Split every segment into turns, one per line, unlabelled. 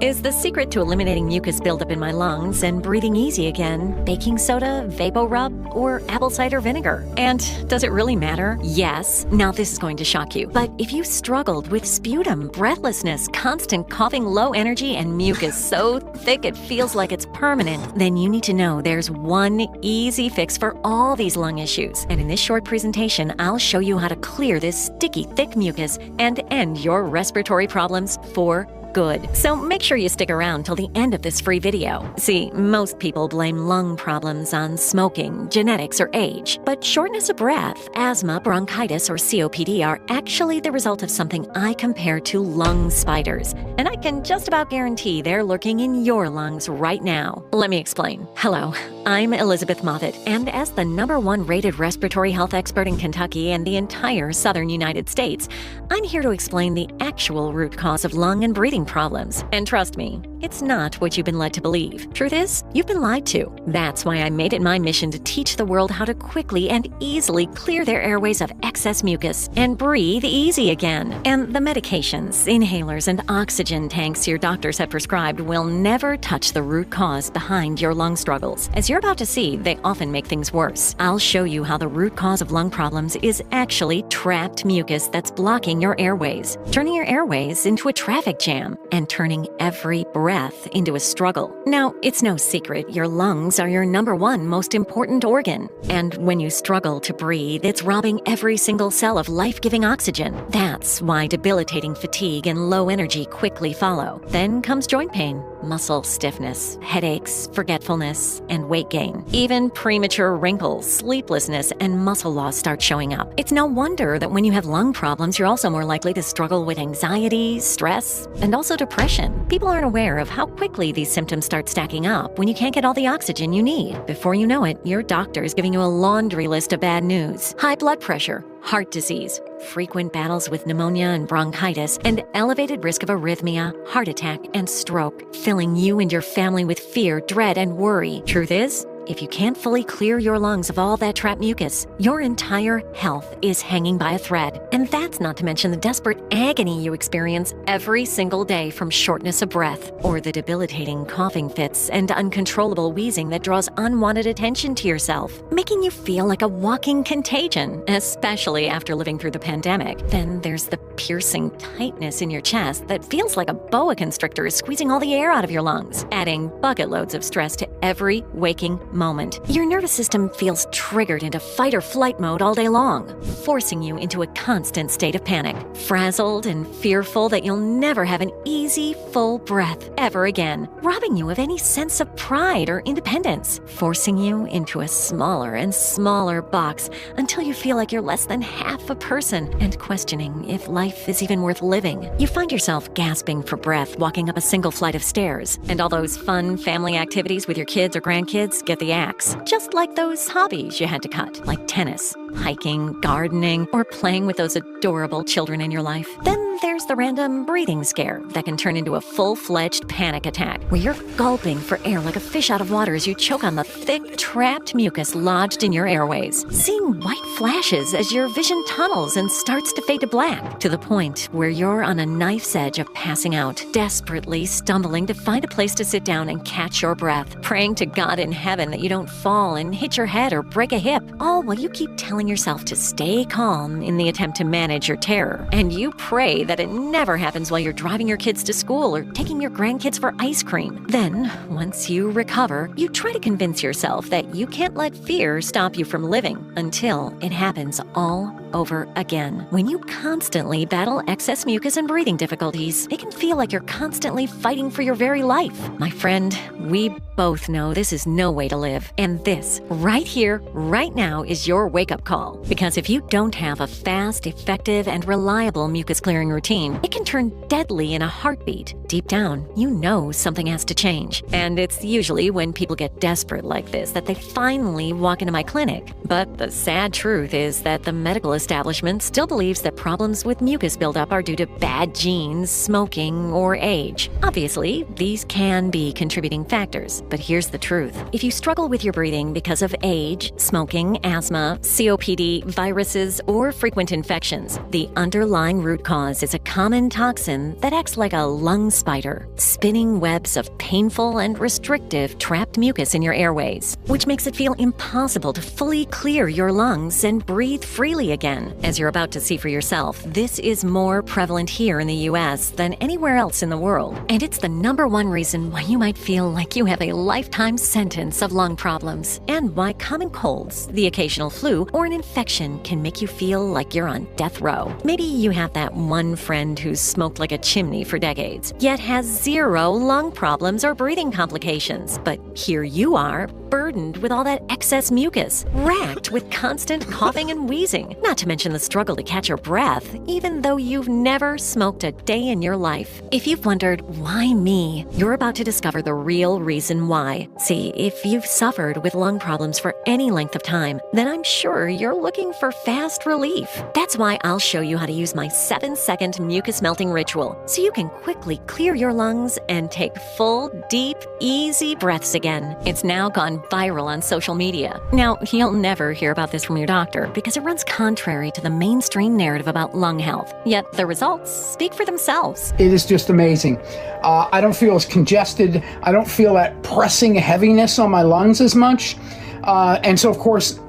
Is the secret to eliminating mucus buildup in my lungs and breathing easy again baking soda, VapoRub, or apple cider vinegar? And does it really matter? Yes. Now this is going to shock you. But if you struggled with sputum, breathlessness, constant coughing, low energy, and mucus so thick it feels like it's permanent, then you need to know there's one easy fix for all these lung issues. And in this short presentation, I'll show you how to clear this sticky, thick mucus and end your respiratory problems for good. So make sure you stick around till the end of this free video. See, most people blame lung problems on smoking, genetics, or age, but shortness of breath, asthma, bronchitis, or COPD are actually the result of something I compare to lung spiders, and I can just about guarantee they're lurking in your lungs right now. Let me explain. Hello, I'm Elizabeth Moffitt, and as the #1 rated respiratory health expert in Kentucky and the entire southern United States, I'm here to explain the actual root cause of lung and breathing problems. And trust me, it's not what you've been led to believe. Truth is, you've been lied to. That's why I made it my mission to teach the world how to quickly and easily clear their airways of excess mucus and breathe easy again. And the medications, inhalers, and oxygen tanks your doctors have prescribed will never touch the root cause behind your lung struggles. As you're about to see, they often make things worse. I'll show you how the root cause of lung problems is actually trapped mucus that's blocking your airways, turning your airways into a traffic jam, and turning every breath into a struggle. Now, it's no secret your lungs are your #1 most important organ. And when you struggle to breathe, it's robbing every single cell of life-giving oxygen. That's why debilitating fatigue and low energy quickly follow. Then comes joint pain, muscle stiffness, headaches, forgetfulness, and weight gain. Even premature wrinkles, sleeplessness, and muscle loss start showing up. It's no wonder that when you have lung problems, you're also more likely to struggle with anxiety, stress, and also depression. People aren't aware of how quickly these symptoms start stacking up when you can't get all the oxygen you need. Before you know it, your doctor is giving you a laundry list of bad news. High blood pressure, heart disease, frequent battles with pneumonia and bronchitis, and elevated risk of arrhythmia, heart attack, and stroke, filling you and your family with fear, dread, and worry. Truth is, if you can't fully clear your lungs of all that trapped mucus, your entire health is hanging by a thread. And that's not to mention the desperate agony you experience every single day from shortness of breath, or the debilitating coughing fits and uncontrollable wheezing that draws unwanted attention to yourself, making you feel like a walking contagion, especially after living through the pandemic. Then there's the piercing tightness in your chest that feels like a boa constrictor is squeezing all the air out of your lungs, adding bucket loads of stress to every waking moment. Your nervous system feels triggered into fight or flight mode all day long, forcing you into a constant state of panic, frazzled and fearful that you'll never have an easy, full breath ever again, robbing you of any sense of pride or independence, forcing you into a smaller and smaller box until you feel like you're less than half a person and questioning if life is even worth living. You find yourself gasping for breath walking up a single flight of stairs, and all those fun family activities with your kids or grandkids get the axe, just like those hobbies you had to cut, like tennis, hiking, gardening, or playing with those adorable children in your life. Then there's the random breathing scare that can turn into a full-fledged panic attack, where you're gulping for air like a fish out of water as you choke on the thick, trapped mucus lodged in your airways, seeing white flashes as your vision tunnels and starts to fade to black, to the point where you're on a knife's edge of passing out, desperately stumbling to find a place to sit down and catch your breath, praying to God in heaven that you don't fall and hit your head or break a hip, all while you keep telling yourself to stay calm in the attempt to manage your terror. And you pray that it never happens while you're driving your kids to school or taking your grandkids for ice cream. Then, once you recover, you try to convince yourself that you can't let fear stop you from living until it happens all over again. When you constantly battle excess mucus and breathing difficulties, it can feel like you're constantly fighting for your very life. My friend, we both know this is no way to live. And this, right here, right now, is your wake-up call. Because if you don't have a fast, effective, and reliable mucus clearing routine, it can turn deadly in a heartbeat. Deep down, you know something has to change. And it's usually when people get desperate like this that they finally walk into my clinic. But the sad truth is that the medical establishment still believes that problems with mucus buildup are due to bad genes, smoking, or age. Obviously, these can be contributing factors, but here's the truth. If you struggle with your breathing because of age, smoking, asthma, COPD, viruses, or frequent infections, the underlying root cause is a common toxin that acts like a lung spider, spinning webs of painful and restrictive trapped mucus in your airways, which makes it feel impossible to fully clear your lungs and breathe freely again. As you're about to see for yourself, this is more prevalent here in the US than anywhere else in the world, and it's the #1 reason why you might feel like you have a lifetime sentence of lung problems, and why common colds, the occasional flu, or an infection can make you feel like you're on death row. Maybe you have that one friend who's smoked like a chimney for decades, yet has 0 lung problems or breathing complications. But here you are, burdened with all that excess mucus, racked with constant coughing and wheezing, not to mention the struggle to catch your breath, even though you've never smoked a day in your life. If you've wondered, why me? You're about to discover the real reason why. See, if you've suffered with lung problems for any length of time, then I'm sure you're looking for fast relief. That's why I'll show you how to use my 7-second mucus melting ritual, so you can quickly clear your lungs and take full, deep, easy breaths again. It's now gone viral on social media. Now, you'll never hear about this from your doctor because it runs contrary to the mainstream narrative about lung health. Yet the results speak for themselves.
It is just amazing. I don't feel as congested. I don't feel that pressing heaviness on my lungs as much. And so, of course,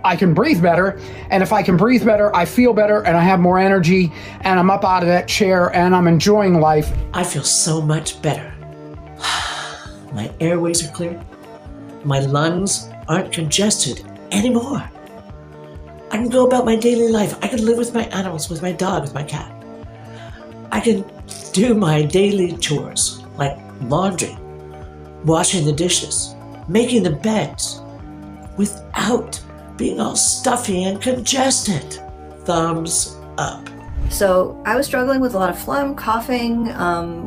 I can breathe better. And if I can breathe better, I feel better and I have more energy and I'm up out of that chair and I'm enjoying life.
I feel so much better. My airways are clear. My lungs aren't congested anymore. I can go about my daily life. I can live with my animals, with my dog, with my cat. I can do my daily chores like laundry, washing the dishes, making the beds without being all stuffy and congested. Thumbs up.
So I was struggling with a lot of phlegm, coughing,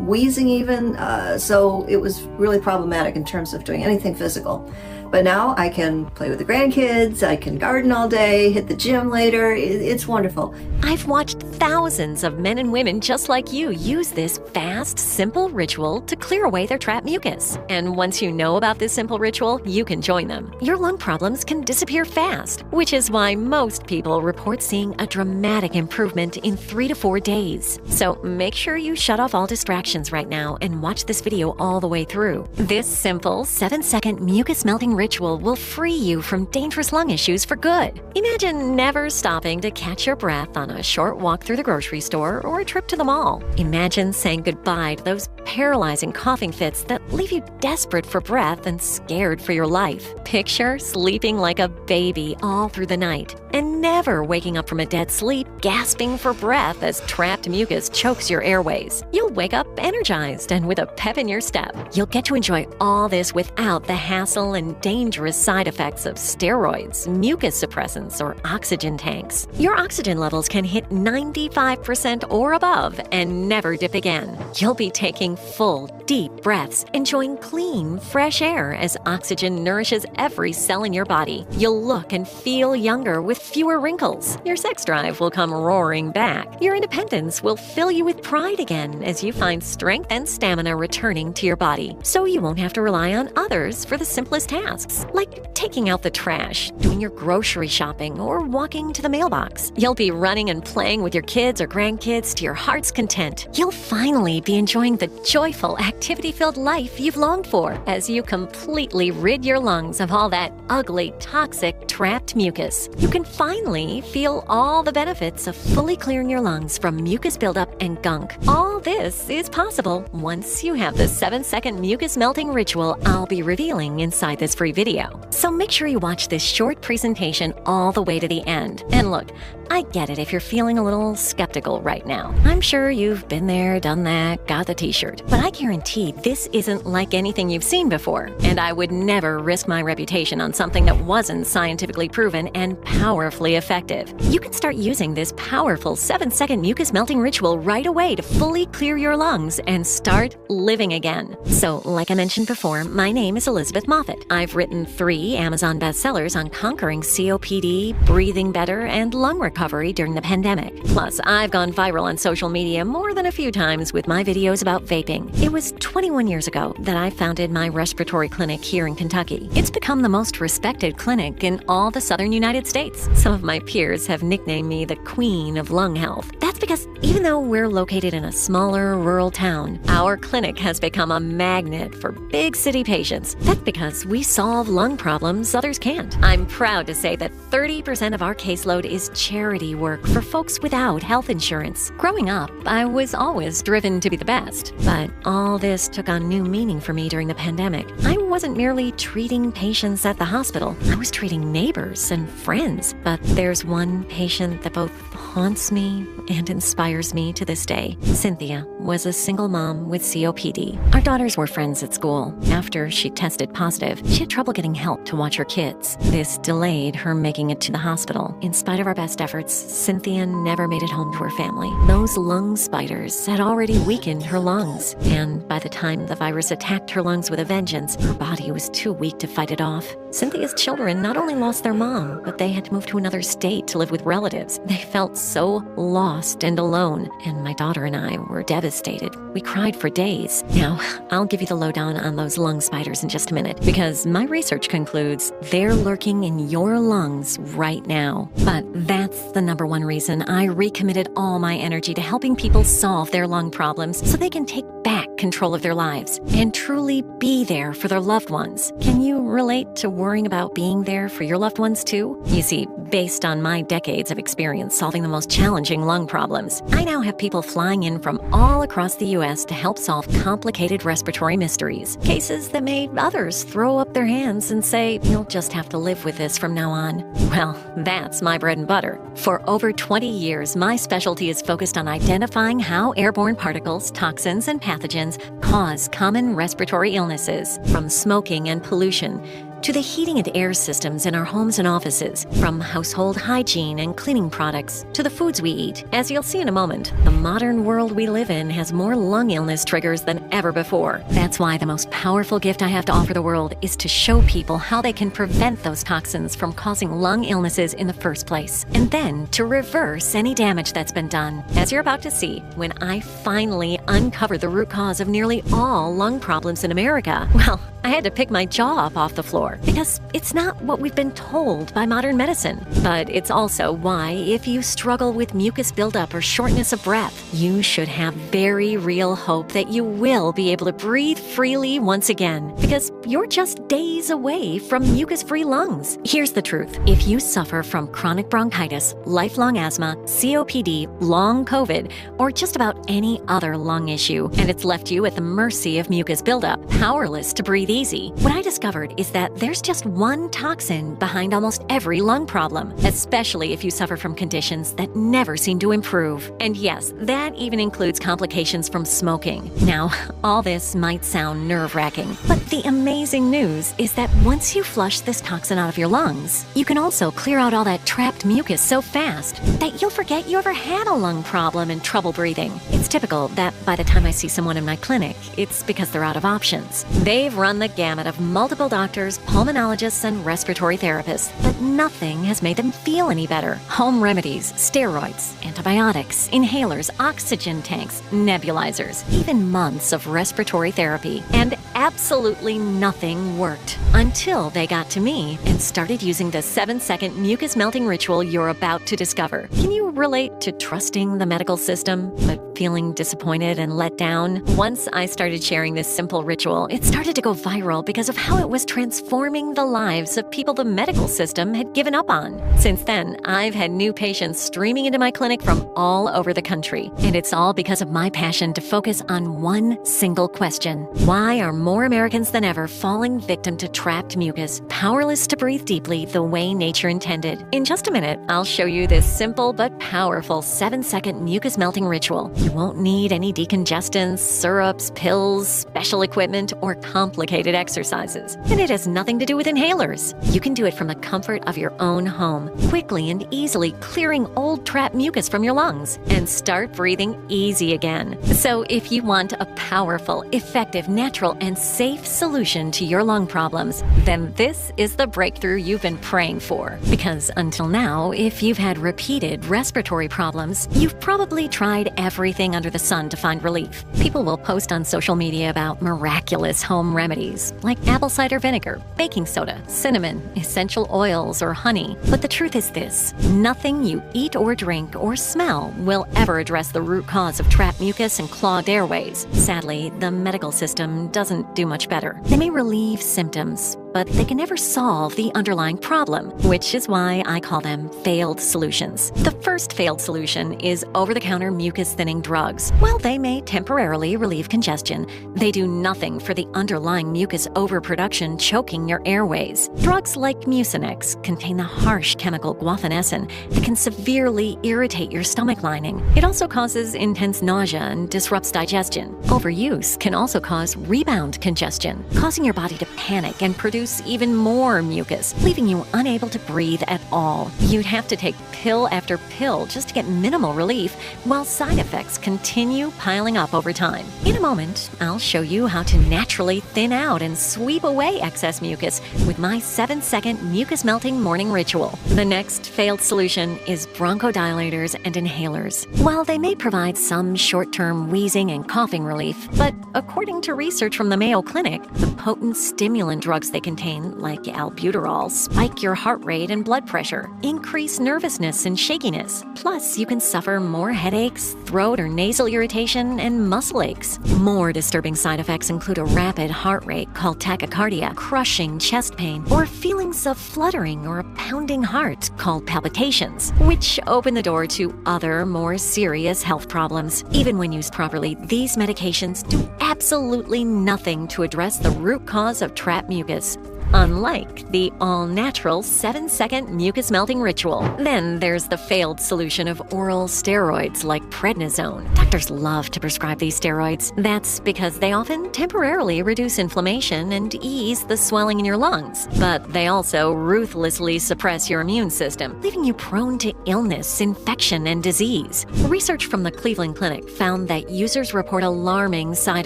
wheezing even, so it was really problematic in terms of doing anything physical. But now I can play with the grandkids, I can garden all day, hit the gym later. It's wonderful.
I've watched thousands of men and women just like you use this fast, simple ritual to clear away their trapped mucus. And once you know about this simple ritual, you can join them. Your lung problems can disappear fast, which is why most people report seeing a dramatic improvement in 3 to 4 days. So make sure you shut off all distractions right now and watch this video all the way through. This simple 7-second mucus melting ritual will free you from dangerous lung issues for good. Imagine never stopping to catch your breath on a short walk through the grocery store or a trip to the mall. Imagine saying goodbye to those paralyzing coughing fits that leave you desperate for breath and scared for your life. Picture sleeping like a baby all through the night and never waking up from a dead sleep, gasping for breath as trapped mucus chokes your airways. You'll wake up energized and with a pep in your step. You'll get to enjoy all this without the hassle and dangerous side effects of steroids, mucus suppressants, or oxygen tanks. Your oxygen levels can hit 95% or above and never dip again. You'll be taking full, deep breaths, enjoying clean, fresh air as oxygen nourishes every cell in your body. You'll look and feel younger with fewer wrinkles. Your sex drive will come roaring back. Your independence will fill you with pride again as you find strength and stamina returning to your body, so you won't have to rely on others for the simplest tasks, like taking out the trash, doing your grocery shopping, or walking to the mailbox. You'll be running and playing with your kids or grandkids to your heart's content. You'll finally be enjoying the joyful, activity-filled life you've longed for as you completely rid your lungs of all that ugly, toxic, trapped mucus. You can finally feel all the benefits of fully clearing your lungs from mucus buildup and gunk. All this is possible once you have the 7-second mucus melting ritual I'll be revealing inside this free video. So make sure you watch this short presentation all the way to the end. And look, I get it if you're feeling a little skeptical right now. I'm sure you've been there, done that, got the t-shirt. But I guarantee this isn't like anything you've seen before. And I would never risk my reputation on something that wasn't scientifically scientifically proven and powerfully effective. You can start using this powerful 7-second mucus melting ritual right away to fully clear your lungs and start living again. So, like I mentioned before, my name is Elizabeth Moffat. I've written 3 Amazon bestsellers on conquering COPD, breathing better, and lung recovery during the pandemic. Plus, I've gone viral on social media more than a few times with my videos about vaping. It was 21 years ago that I founded my respiratory clinic here in Kentucky. It's become the most respected clinic in all the southern United States. Some of my peers have nicknamed me the Queen of Lung Health. That's because even though we're located in a smaller rural town, our clinic has become a magnet for big city patients. That's because we solve lung problems others can't. I'm proud to say that 30% of our caseload is charity work for folks without health insurance. Growing up, I was always driven to be the best, but all this took on new meaning for me during the pandemic. I wasn't merely treating patients at the hospital, I was treating neighbors and friends. But there's one patient that both haunts me and inspires me to this day. Cynthia was a single mom with COPD. Our daughters were friends at school. After she tested positive, she had trouble getting help to watch her kids. This delayed her making it to the hospital. In spite of our best efforts, Cynthia never made it home to her family. Those lung spiders had already weakened her lungs, and by the time the virus attacked her lungs with a vengeance, her body was too weak to fight it off. Cynthia's children not only lost their mom, but they had to move to another state to live with relatives. They felt so lost and alone, and my daughter and I were devastated. We cried for days. Now, I'll give you the lowdown on those lung spiders in just a minute, because my research concludes they're lurking in your lungs right now. But that's the number one reason I recommitted all my energy to helping people solve their lung problems so they can take back control of their lives and truly be there for their loved ones. Can you relate to worrying about being there for your loved ones too? You see, based on my decades of experience solving the most challenging lung problems, I now have people flying in from all across the U.S. to help solve complicated respiratory mysteries. Cases that made others throw up their hands and say, "You'll just have to live with this from now on." Well, that's my bread and butter. For over 20 years, my specialty is focused on identifying how airborne particles, toxins, and pathogens cause common respiratory illnesses, from smoking and pollution to the heating and air systems in our homes and offices, from household hygiene and cleaning products to the foods we eat. As you'll see in a moment, the modern world we live in has more lung illness triggers than ever before. That's why the most powerful gift I have to offer the world is to show people how they can prevent those toxins from causing lung illnesses in the first place, and then to reverse any damage that's been done. As you're about to see, when I finally uncovered the root cause of nearly all lung problems in America, well, I had to pick my jaw up off the floor, because it's not what we've been told by modern medicine. But it's also why, if you struggle with mucus buildup or shortness of breath, you should have very real hope that you will be able to breathe freely once again, because you're just days away from mucus-free lungs. Here's the truth. If you suffer from chronic bronchitis, lifelong asthma, COPD, long COVID, or just about any other lung issue, and it's left you at the mercy of mucus buildup, powerless to breathe easy, what I discovered is that there's just one toxin behind almost every lung problem, especially if you suffer from conditions that never seem to improve. And yes, that even includes complications from smoking. Now, all this might sound nerve-wracking, but the amazing news is that once you flush this toxin out of your lungs, you can also clear out all that trapped mucus so fast that you'll forget you ever had a lung problem and trouble breathing. It's typical that by the time I see someone in my clinic, it's because they're out of options. They've run the gamut of multiple doctors, pulmonologists, and respiratory therapists, but nothing has made them feel any better. Home remedies, steroids, antibiotics, inhalers, oxygen tanks, nebulizers, even months of respiratory therapy, and absolutely nothing worked until they got to me and started using the 7-second mucus melting ritual you're about to discover. Can you relate to trusting the medical system, but feeling disappointed and let down? Once I started sharing this simple ritual, it started to go viral because of how it was transforming the lives of people the medical system had given up on. Since then, I've had new patients streaming into my clinic from all over the country, and it's all because of my passion to focus on one single question. Why are more more Americans than ever falling victim to trapped mucus, powerless to breathe deeply the way nature intended. In just a minute, I'll show you this simple but powerful 7-second mucus melting ritual. You won't need any decongestants, syrups, pills, special equipment, or complicated exercises. And it has nothing to do with inhalers. You can do it from the comfort of your own home, quickly and easily clearing old trapped mucus from your lungs and start breathing easy again. So if you want a powerful, effective, natural, and safe solution to your lung problems, then this is the breakthrough you've been praying for. Because until now, if you've had repeated respiratory problems, you've probably tried everything under the sun to find relief. People will post on social media about miraculous home remedies like apple cider vinegar, baking soda, cinnamon, essential oils, or honey. But the truth is this: nothing you eat or drink or smell will ever address the root cause of trapped mucus and clogged airways. Sadly, the medical system doesn't do much better. They may relieve symptoms, but they can never solve the underlying problem, which is why I call them failed solutions. The first failed solution is over-the-counter mucus-thinning drugs. While they may temporarily relieve congestion, they do nothing for the underlying mucus overproduction choking your airways. Drugs like Mucinex contain the harsh chemical guaifenesin that can severely irritate your stomach lining. It also causes intense nausea and disrupts digestion. Overuse can also cause rebound congestion, causing your body to panic and produce even more mucus, leaving you unable to breathe at all. You'd have to take pill after pill just to get minimal relief, while side effects continue piling up over time. In a moment, I'll show you how to naturally thin out and sweep away excess mucus with my 7-second mucus melting morning ritual. The next failed solution is bronchodilators and inhalers. While they may provide some short-term wheezing and coughing relief, but according to research from the Mayo Clinic, the potent stimulant drugs they contain, like albuterol, spike your heart rate and blood pressure, increase nervousness and shakiness. Plus, you can suffer more headaches, throat or nasal irritation, and muscle aches. More disturbing side effects include a rapid heart rate called tachycardia, crushing chest pain, or feelings of fluttering or a pounding heart called palpitations, which open the door to other, more serious health problems. Even when used properly, these medications do absolutely nothing to address the root cause of trapped mucus, unlike the all-natural 7-second mucus melting ritual. Then there's the failed solution of oral steroids like prednisone. Doctors love to prescribe these steroids. That's because they often temporarily reduce inflammation and ease the swelling in your lungs, but they also ruthlessly suppress your immune system, leaving you prone to illness, infection, and disease. Research from the Cleveland Clinic found that users report alarming side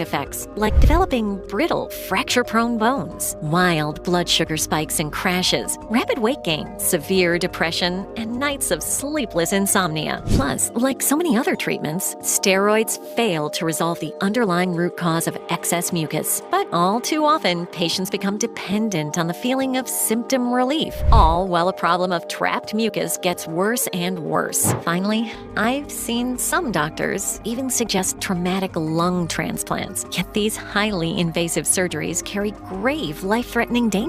effects like developing brittle, fracture-prone bones, wild blood sugar spikes and crashes, rapid weight gain, severe depression, and nights of sleepless insomnia. Plus, like so many other treatments, steroids fail to resolve the underlying root cause of excess mucus. But all too often, patients become dependent on the feeling of symptom relief, all while a problem of trapped mucus gets worse and worse. Finally, I've seen some doctors even suggest traumatic lung transplants. Yet these highly invasive surgeries carry grave, life-threatening dangers.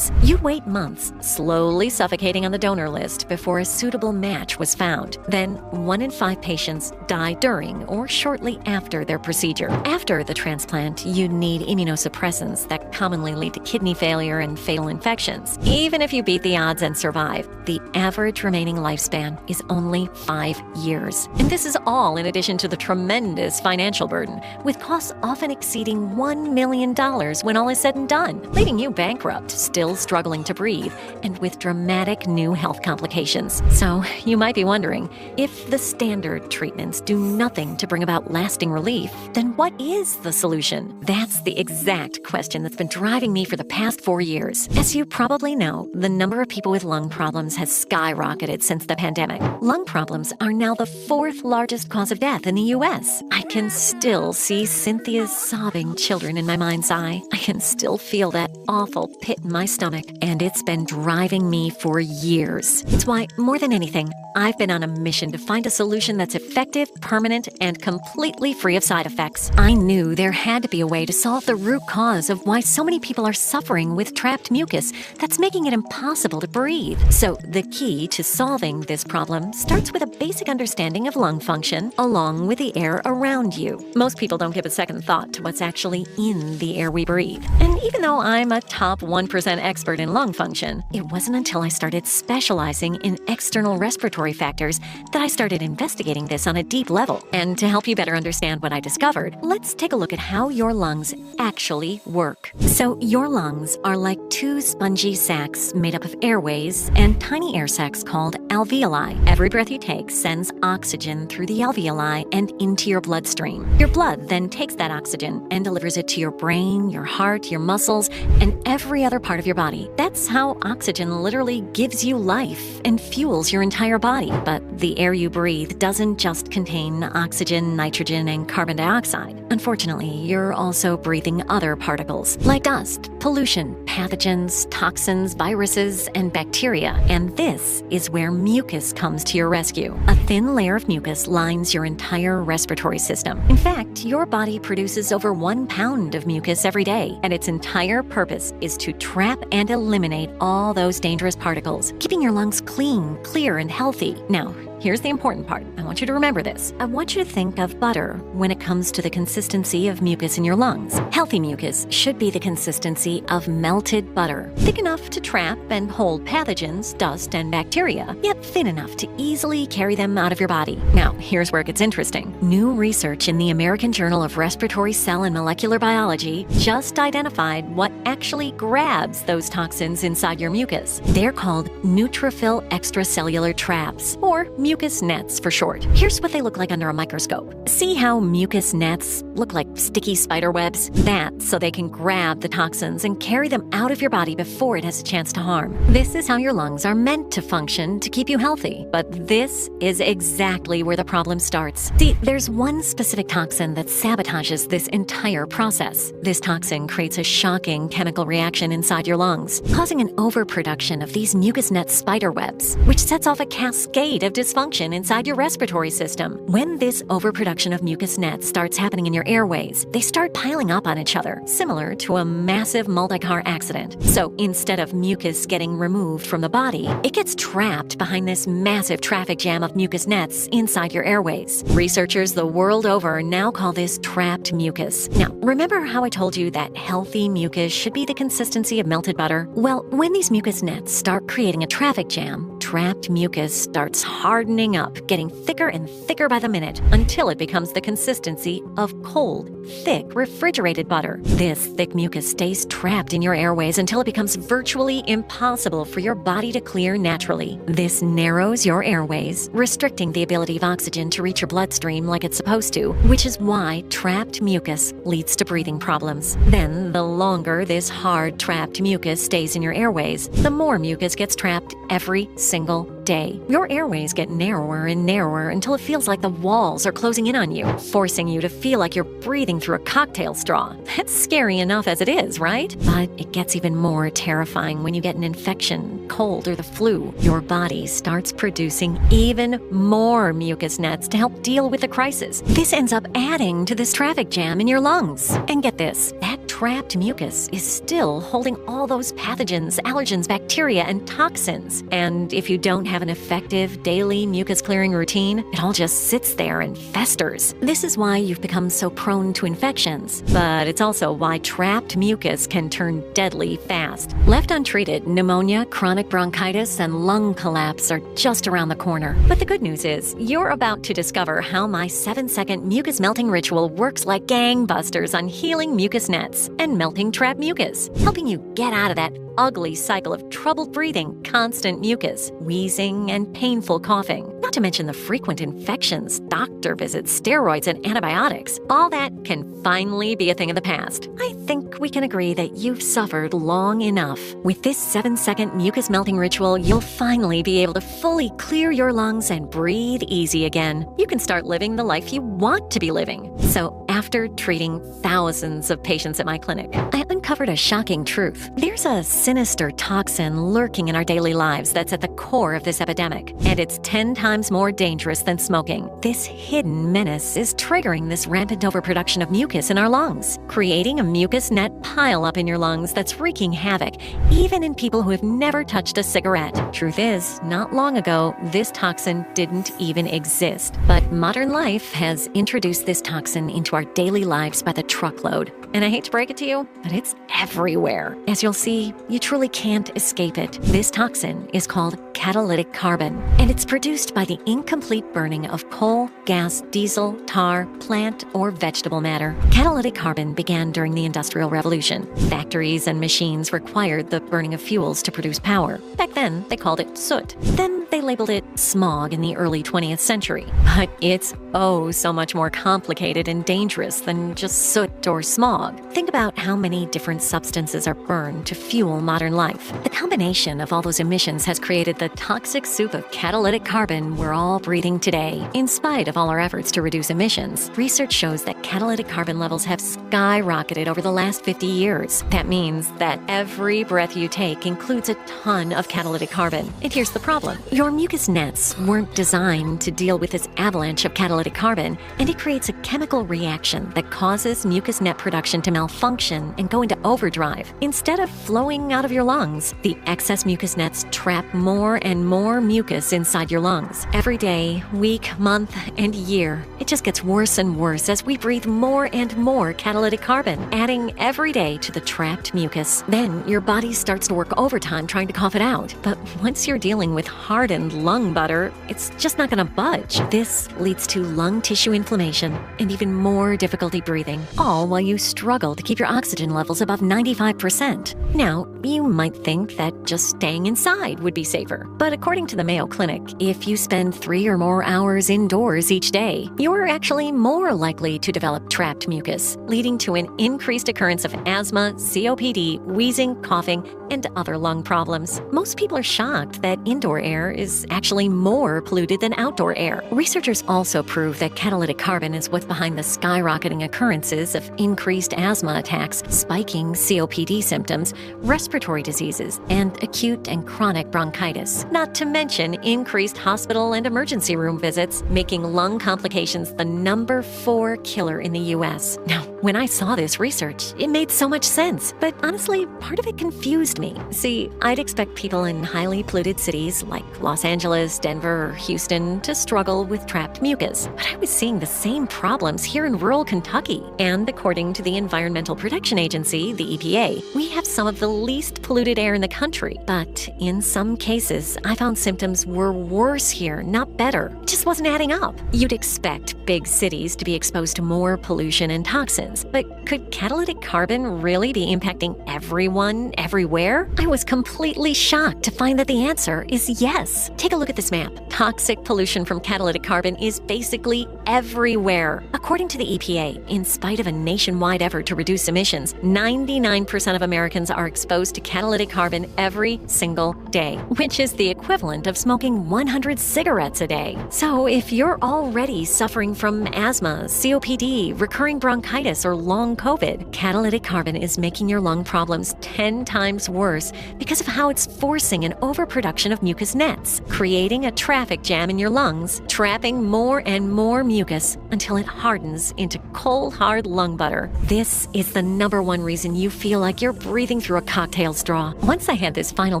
You'd wait months, slowly suffocating on the donor list before a suitable match was found. Then, 1 in 5 patients die during or shortly after their procedure. After the transplant, you'd need immunosuppressants that commonly lead to kidney failure and fatal infections. Even if you beat the odds and survive, the average remaining lifespan is only 5 years. And this is all in addition to the tremendous financial burden, with costs often exceeding $1 million when all is said and done, leaving you bankrupt, still struggling to breathe, and with dramatic new health complications. So, you might be wondering, if the standard treatments do nothing to bring about lasting relief, then what is the solution? That's the exact question that's been driving me for the past 4 years. As you probably know, the number of people with lung problems has skyrocketed since the pandemic. Lung problems are now the 4th largest cause of death in the U.S. I can still see Cynthia's sobbing children in my mind's eye. I can still feel that awful pit in my stomach, and it's been driving me for years. It's why, more than anything, I've been on a mission to find a solution that's effective, permanent, and completely free of side effects. I knew there had to be a way to solve the root cause of why so many people are suffering with trapped mucus that's making it impossible to breathe. So the key to solving this problem starts with a basic understanding of lung function along with the air around you. Most people don't give a second thought to what's actually in the air we breathe. And even though I'm a top 1% expert in lung function, it wasn't until I started specializing in external respiratory factors that I started investigating this on a deep level. And to help you better understand what I discovered, let's take a look at how your lungs actually work. So your lungs are like two spongy sacs made up of airways and tiny air sacs called alveoli. Every breath you take sends oxygen through the alveoli and into your bloodstream. Your blood then takes that oxygen and delivers it to your brain, your heart, your muscles, and every other part of your body. That's how oxygen literally gives you life and fuels your entire body. But the air you breathe doesn't just contain oxygen, nitrogen, and carbon dioxide. Unfortunately, you're also breathing other particles like dust, pollution, pathogens, toxins, viruses, and bacteria. And this is where mucus comes to your rescue. A thin layer of mucus lines your entire respiratory system. In fact, your body produces over 1 pound of mucus every day, and its entire purpose is to trap and eliminate all those dangerous particles, keeping your lungs clean, clear, and healthy. Now, here's the important part. I want you to remember this. I want you to think of butter when it comes to the consistency of mucus in your lungs. Healthy mucus should be the consistency of melted butter, thick enough to trap and hold pathogens, dust, and bacteria, yet thin enough to easily carry them out of your body. Now, here's where it gets interesting. New research in the American Journal of Respiratory Cell and Molecular Biology just identified what actually grabs those toxins inside your mucus. They're called neutrophil extracellular traps, or mucus nets for short. Here's what they look like under a microscope. See how mucus nets look like sticky spider webs? That's so they can grab the toxins and carry them out of your body before it has a chance to harm. This is how your lungs are meant to function to keep you healthy. But this is exactly where the problem starts. See, there's one specific toxin that sabotages this entire process. This toxin creates a shocking chemical reaction inside your lungs, causing an overproduction of these mucus net spider webs, which sets off a cascade of dysfunction inside your respiratory system. When this overproduction of mucus nets starts happening in your airways, they start piling up on each other, similar to a massive multi-car accident. So instead of mucus getting removed from the body, it gets trapped behind this massive traffic jam of mucus nets inside your airways. Researchers the world over now call this trapped mucus. Now, remember how I told you that healthy mucus should be the consistency of melted butter? Well, when these mucus nets start creating a traffic jam, trapped mucus starts hardening up, getting thicker and thicker by the minute, until it becomes the consistency of cold, thick, refrigerated butter. This thick mucus stays trapped in your airways until it becomes virtually impossible for your body to clear naturally. This narrows your airways, restricting the ability of oxygen to reach your bloodstream like it's supposed to, which is why trapped mucus leads to breathing problems. Then, the longer this hard, trapped mucus stays in your airways, the more mucus gets trapped every single day. Your airways get narrower and narrower until it feels like the walls are closing in on you, forcing you to feel like you're breathing through a cocktail straw. That's scary enough as it is, right? But it gets even more terrifying when you get an infection, cold, or the flu. Your body starts producing even more mucus nets to help deal with the crisis. This ends up adding to this traffic jam in your lungs. And get this, that trapped mucus is still holding all those pathogens, allergens, bacteria, and toxins. And if you don't have an effective daily mucus clearing routine, it all just sits there and festers. This is why you've become so prone to infections. But it's also why trapped mucus can turn deadly fast. Left untreated, pneumonia, chronic bronchitis, and lung collapse are just around the corner. But the good news is, you're about to discover how my 7-second mucus melting ritual works like gangbusters on healing mucus nets and melting trapped mucus, helping you get out of that ugly cycle of troubled breathing, constant mucus, wheezing, and painful coughing. Not to mention the frequent infections, doctor visits, steroids, and antibiotics. All that can finally be a thing of the past. I think we can agree that you've suffered long enough. With this 7-second mucus melting ritual, you'll finally be able to fully clear your lungs and breathe easy again. You can start living the life you want to be living. So After treating thousands of patients at my clinic, I uncovered a shocking truth. There's a sinister toxin lurking in our daily lives that's at the core of this epidemic, and it's 10 times more dangerous than smoking. This hidden menace is triggering this rampant overproduction of mucus in our lungs, creating a mucus net pileup in your lungs that's wreaking havoc, even in people who have never touched a cigarette. Truth is, not long ago, this toxin didn't even exist. But modern life has introduced this toxin into our daily lives by the truckload. And I hate to break it to you, but it's everywhere. As you'll see, you truly can't escape it. This toxin is called catalytic carbon, and it's produced by the incomplete burning of coal, gas, diesel, tar, plant, or vegetable matter. Catalytic carbon began during the Industrial Revolution. Factories and machines required the burning of fuels to produce power. Back then, they called it soot. Then they labeled it smog in the early 20th century. But it's so much more complicated and dangerous than just soot or smog. Think about how many different substances are burned to fuel modern life. The combination of all those emissions has created the toxic soup of catalytic carbon we're all breathing today. In spite of all our efforts to reduce emissions, research shows that catalytic carbon levels have skyrocketed over the last 50 years. That means that every breath you take includes a ton of catalytic carbon. And here's the problem. Your mucus nets weren't designed to deal with this avalanche of catalytic carbon, and it creates a chemical reaction that causes mucus net production to malfunction and go into overdrive. Instead of flowing out of your lungs, the excess mucus nets trap more and more mucus inside your lungs. Every day, week, month, and year, it just gets worse and worse as we breathe more and more catalytic carbon, adding every day to the trapped mucus. Then your body starts to work overtime trying to cough it out. But once you're dealing with hardened lung butter, it's just not going to budge. This leads to lung tissue inflammation and even more difficulty breathing, all while you struggle to keep your oxygen levels above 95%. Now, you might think that just staying inside would be safer. But according to the Mayo Clinic, if you spend 3 or more hours indoors each day, you're actually more likely to develop trapped mucus, leading to an increased occurrence of asthma, COPD, wheezing, coughing, and other lung problems. Most people are shocked that indoor air is actually more polluted than outdoor air. Researchers also prove that catalytic carbon is what's behind the skyrocketing occurrences of increased asthma attacks, spiking COPD symptoms, respiratory diseases, and acute and chronic bronchitis. Not to mention increased hospital and emergency room visits, making lung complications the number 4 killer in the U.S. Now, when I saw this research, it made so much sense, but honestly, part of it confused me. See, I'd expect people in highly polluted cities like Los Angeles, Denver, or Houston to struggle with trapped mucus, but I was seeing the same problems here in rural Kentucky. And according to the Environmental Protection Agency, the EPA, we have some of the least polluted air in the country. But in some cases, I found symptoms were worse here, not better. It just wasn't adding up. You'd expect big cities to be exposed to more pollution and toxins, but could catalytic carbon really be impacting everyone, everywhere? I was completely shocked to find that the answer is yes. Take a look at this map. Toxic pollution from catalytic carbon is basically everywhere. According to the EPA, in spite of a nationwide effort to reduce emissions, 99% of Americans are exposed to catalytic carbon every single day, which is the equivalent of smoking 100 cigarettes a day. So if you're already suffering from asthma, COPD, recurring bronchitis, or long COVID, catalytic carbon is making your lung problems 10 times worse because of how it's forcing an overproduction of mucus nets, creating a traffic jam in your lungs, trapping more and more mucus until it hardens into cold, hard lung butter. This is the number one reason you feel like you're breathing through a cocktail straw. Once I had this final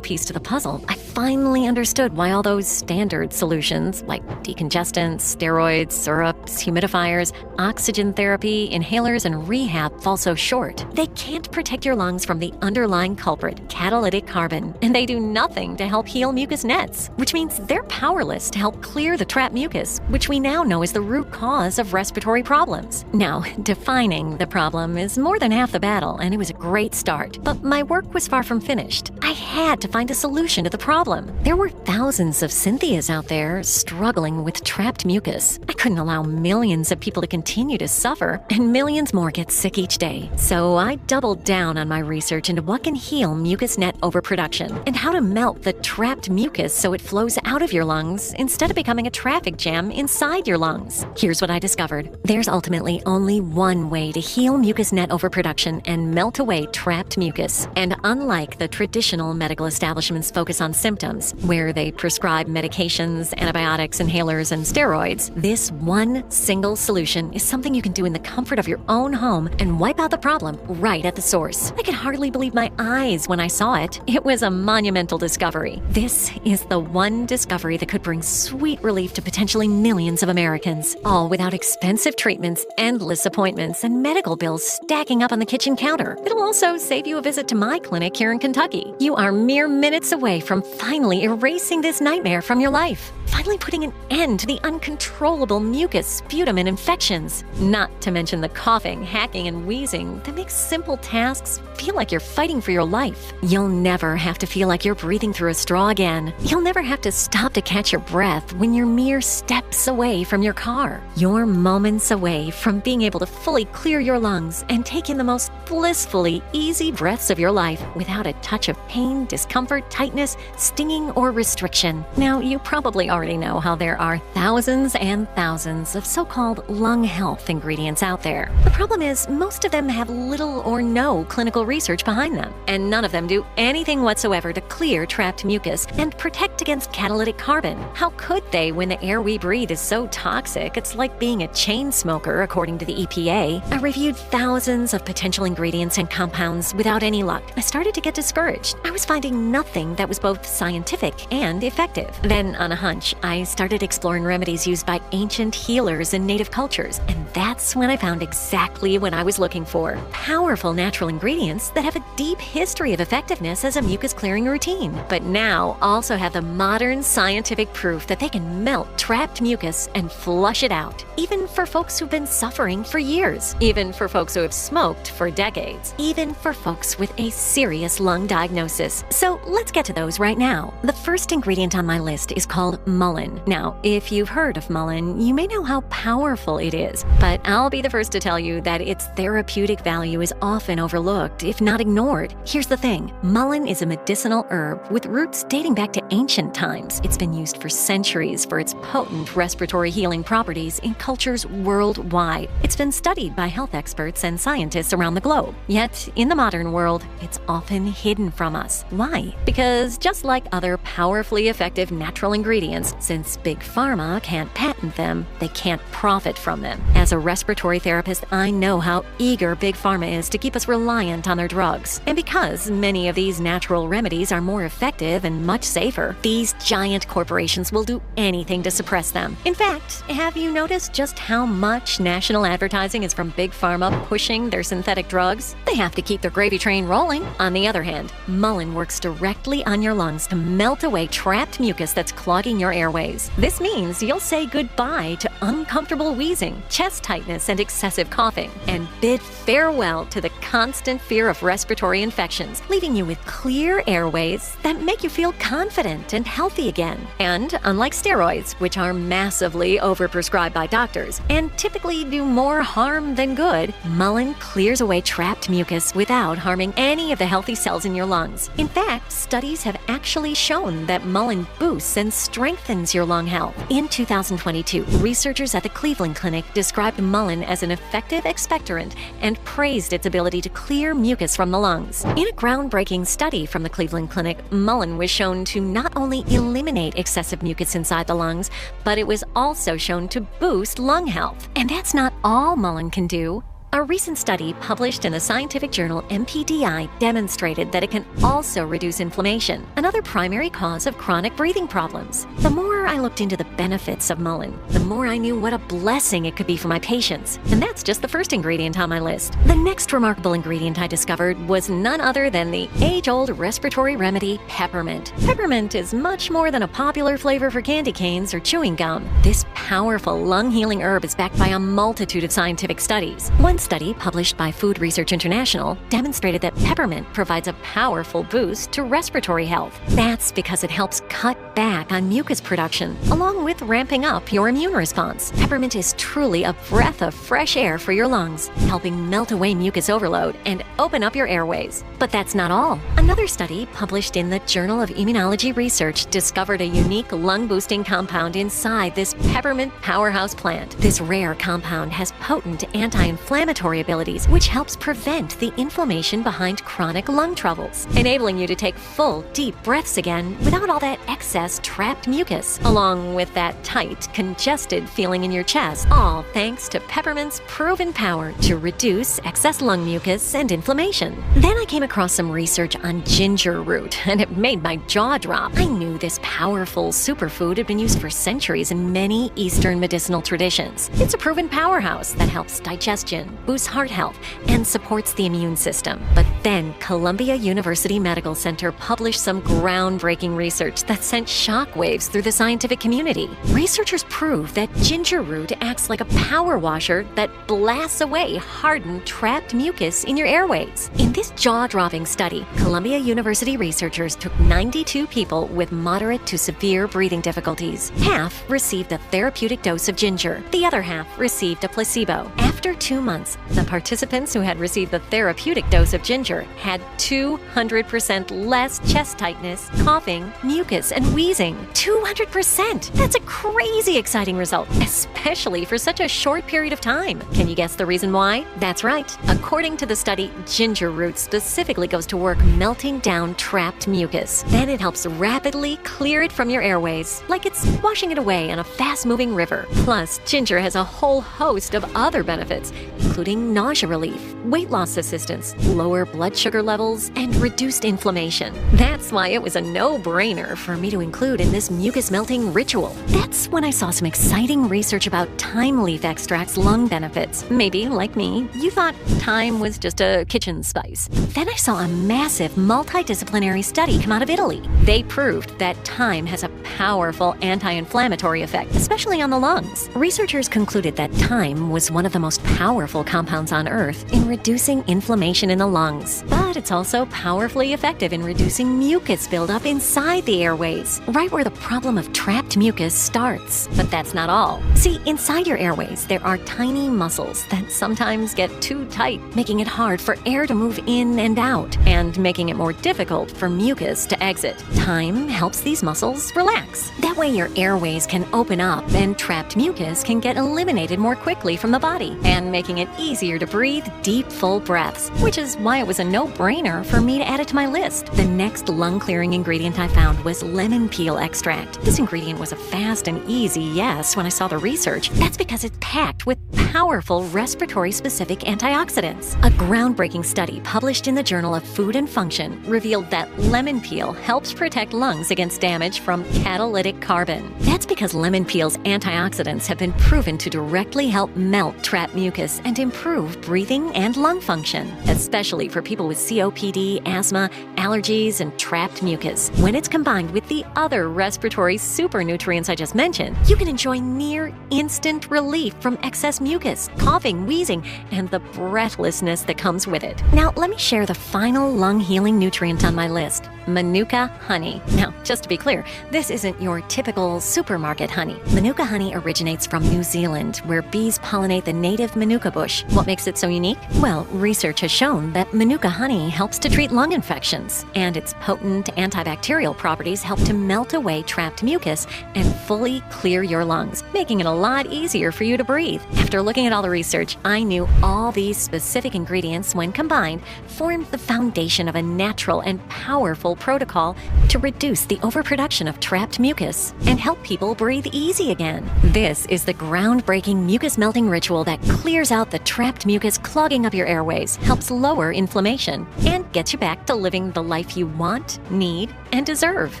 piece to the puzzle, I finally understood why all those standard solutions like decongestants, steroids, syrups, humidifiers, oxygen therapy, inhalers, and rehab fall so short. They can't protect your lungs from the underlying culprit, catalytic carbon, and they do nothing to help heal mucus nets, which means they're powerless to help clear the trapped mucus, which we now know is the root cause of respiratory problems. Now, defining the problem is more than half the battle, and it was a great start, but my work was far from finished. I had to find a solution to the problem. There were thousands of Cynthias out there struggling with trapped mucus. I couldn't allow millions of people to continue to suffer, and millions more get sick each day. So I doubled down on my research into what can heal mucus net overproduction and how to melt the trapped mucus so it flows out of your lungs instead of becoming a traffic jam inside your lungs. Here's what I discovered. There's ultimately only one way to heal mucus net overproduction and melt away trapped mucus. And unlike the traditional medical establishment's focus on symptoms, where they prescribe medications, antibiotics, inhalers, and steroids, this one single solution is something you can do in the comfort of your own home and wipe out the problem right at the source. I could hardly believe my eyes when I saw it. It was a monumental discovery. This is the one discovery that could bring sweet relief to potentially millions of Americans, all without expensive treatments, endless appointments, and medical bills stacking up on the kitchen counter. It'll also save you a visit to my clinic here in Kentucky. You are mere minutes away from finally erasing this nightmare from your life. Finally putting an end to the uncontrollable mucus, sputum, and infections. Not to mention the coughing, hacking, and wheezing that makes simple tasks feel like you're fighting for your life. You'll never have to feel like you're breathing through a straw again. You'll never have to stop to catch your breath when you're mere steps away from your car. You're moments away from being able to fully clear your lungs and take in the most blissfully easy breaths of your life without a touch of pain, discomfort, tightness, stinging, or restriction. Now, you probably already know how there are thousands and thousands of so-called lung health ingredients out there. The problem is most of them have little or no clinical research behind them, and none of them do anything whatsoever to clear trapped mucus and protect against catalytic carbon. How could they when the air we breathe is so toxic it's like being a chain smoker, according to the EPA? I reviewed thousands of potential ingredients and compounds without any luck. I started to get discouraged. I was finding nothing that was both scientific and effective. Then, on a hunch, I started exploring remedies used by ancient healers in native cultures, and that's when I found exactly what I was looking for. Powerful natural ingredients that have a deep history of effectiveness as a mucus-clearing routine, but now also have the modern scientific proof that they can melt trapped mucus and flush it out, even for folks who've been suffering for years, even for folks who have smoked for decades, even for folks with a serious lung diagnosis. So let's get to those right now. The first ingredient on my list is called mullein. Now, if you've heard of mullein, you may know how powerful it is, but I'll be the first to tell you that its therapeutic value is often overlooked, if not ignored. Here's the thing. Mullein is a medicinal herb with roots dating back to ancient times. It's been used for centuries for its potent respiratory healing properties in cultures worldwide. It's been studied by health experts and scientists around the globe. Yet, in the modern world, it's often hidden from us. Why? Because just like other powerfully effective natural ingredients, since Big Pharma can't patent them, they can't profit from them. As a respiratory therapist, I know how eager Big Pharma is to keep us reliant on their drugs. And because many of these natural remedies are more effective and much safer, these giant corporations will do anything to suppress them. In fact, have you noticed just how much national advertising is from Big Pharma pushing their synthetic drugs? They have to keep their gravy train rolling. On the other hand, mullein works directly on your lungs to melt away trapped mucus that's clogging your airways. This means you'll say goodbye to uncomfortable wheezing, chest tightness, and excessive coughing, and bid farewell to the constant fear of respiratory infections, leaving you with clear airways that make you feel confident and healthy again. And unlike steroids, which are massively overprescribed by doctors and typically do more harm than good, mullein clears away trapped mucus without harming any of the healthy cells in your lungs. In fact, studies have actually shown that mullein boosts and strengthens your lung health. In 2022, researchers at the Cleveland Clinic described mullein as an effective expectorant and praised its ability to clear mucus from the lungs. In a groundbreaking study from the Cleveland Clinic, mullein was shown to not only eliminate excessive mucus inside the lungs, but it was also shown to boost lung health. And that's not all mullein can do. A recent study published in the scientific journal MPDI demonstrated that it can also reduce inflammation, another primary cause of chronic breathing problems. The more I looked into the benefits of mullein, the more I knew what a blessing it could be for my patients. And that's just the first ingredient on my list. The next remarkable ingredient I discovered was none other than the age-old respiratory remedy, peppermint. Peppermint is much more than a popular flavor for candy canes or chewing gum. This powerful lung-healing herb is backed by a multitude of scientific studies. One study published by Food Research International demonstrated that peppermint provides a powerful boost to respiratory health. That's because it helps cut back on mucus production, along with ramping up your immune response. Peppermint is truly a breath of fresh air for your lungs, helping melt away mucus overload and open up your airways. But that's not all. Another study published in the Journal of Immunology Research discovered a unique lung-boosting compound inside this peppermint powerhouse plant. This rare compound has potent anti-inflammatory abilities, which helps prevent the inflammation behind chronic lung troubles, enabling you to take full, deep breaths again without all that excess trapped mucus, along with that tight, congested feeling in your chest, all thanks to peppermint's proven power to reduce excess lung mucus and inflammation. Then I came across some research on ginger root, and it made my jaw drop. I knew this powerful superfood had been used for centuries in many Eastern medicinal traditions. It's a proven powerhouse that helps digestion, boosts heart health, and supports the immune system. But then Columbia University Medical Center published some groundbreaking research that sent shockwaves through the scientific community. Researchers proved that ginger root acts like a power washer that blasts away hardened, trapped mucus in your airways. In this jaw-dropping study, Columbia University researchers took 92 people with moderate to severe breathing difficulties. Half received a therapeutic dose of ginger. The other half received a placebo. After 2 months, the participants who had received the therapeutic dose of ginger had 200% less chest tightness, coughing, mucus, and wheezing. 200%! That's a crazy exciting result, especially for such a short period of time. Can you guess the reason why? That's right. According to the study, ginger root specifically goes to work melting down trapped mucus. Then it helps rapidly clear it from your airways, like it's washing it away on a fast-moving river. Plus, ginger has a whole host of other benefits, including nausea relief, weight loss assistance, lower blood sugar levels, and reduced inflammation. That's why it was a no-brainer for me to include in this mucus-melting ritual. That's when I saw some exciting research about thyme leaf extract's lung benefits. Maybe, like me, you thought thyme was just a kitchen spice. Then I saw a massive multidisciplinary study come out of Italy. They proved that thyme has a powerful anti-inflammatory effect, especially on the lungs. Researchers concluded that thyme was one of the most powerful compounds on Earth in reducing inflammation in the lungs. But it's also powerfully effective in reducing mucus buildup inside the airways, right where the problem of trapped mucus starts. But that's not all. See, inside your airways, there are tiny muscles that sometimes get too tight, making it hard for air to move in and out, and making it more difficult for mucus to exit. Thyme helps these muscles relax. That way your airways can open up and trapped mucus can get eliminated more quickly from the body, and making it easier to breathe deep, full breaths, which is why it was a no-brainer for me to add it to my list. The next lung-clearing ingredient I found was lemon peel extract. This ingredient was a fast and easy yes when I saw the research. That's because it's packed with powerful respiratory-specific antioxidants. A groundbreaking study published in the Journal of Food and Function revealed that lemon peel helps protect lungs against damage from catalytic carbon. That's because lemon peel's antioxidants have been proven to directly help melt trapped mucus and improve breathing and lung function, especially for people with COPD, asthma, allergies, and trapped mucus. When it's combined with the other respiratory super nutrients I just mentioned, you can enjoy near instant relief from excess mucus, coughing, wheezing, and the breathlessness that comes with it. Now, let me share the final lung healing nutrient on my list, Manuka honey. Now, just to be clear, this isn't your typical supermarket honey. Manuka honey originates from New Zealand, where bees pollinate the native Manuka bush. What makes it so unique? Well, research has shown that Manuka honey helps to treat lung infections, and its potent antibacterial properties help to melt away trapped mucus and fully clear your lungs, making it a lot easier for you to breathe. After looking at all the research, I knew all these specific ingredients, when combined, formed the foundation of a natural and powerful protocol to reduce the overproduction of trapped mucus and help people breathe easy again. This is the groundbreaking mucus melting ritual that clears out the trapped mucus clogging up your airways, helps lower inflammation, and gets you back to living the life you want, need, and deserve.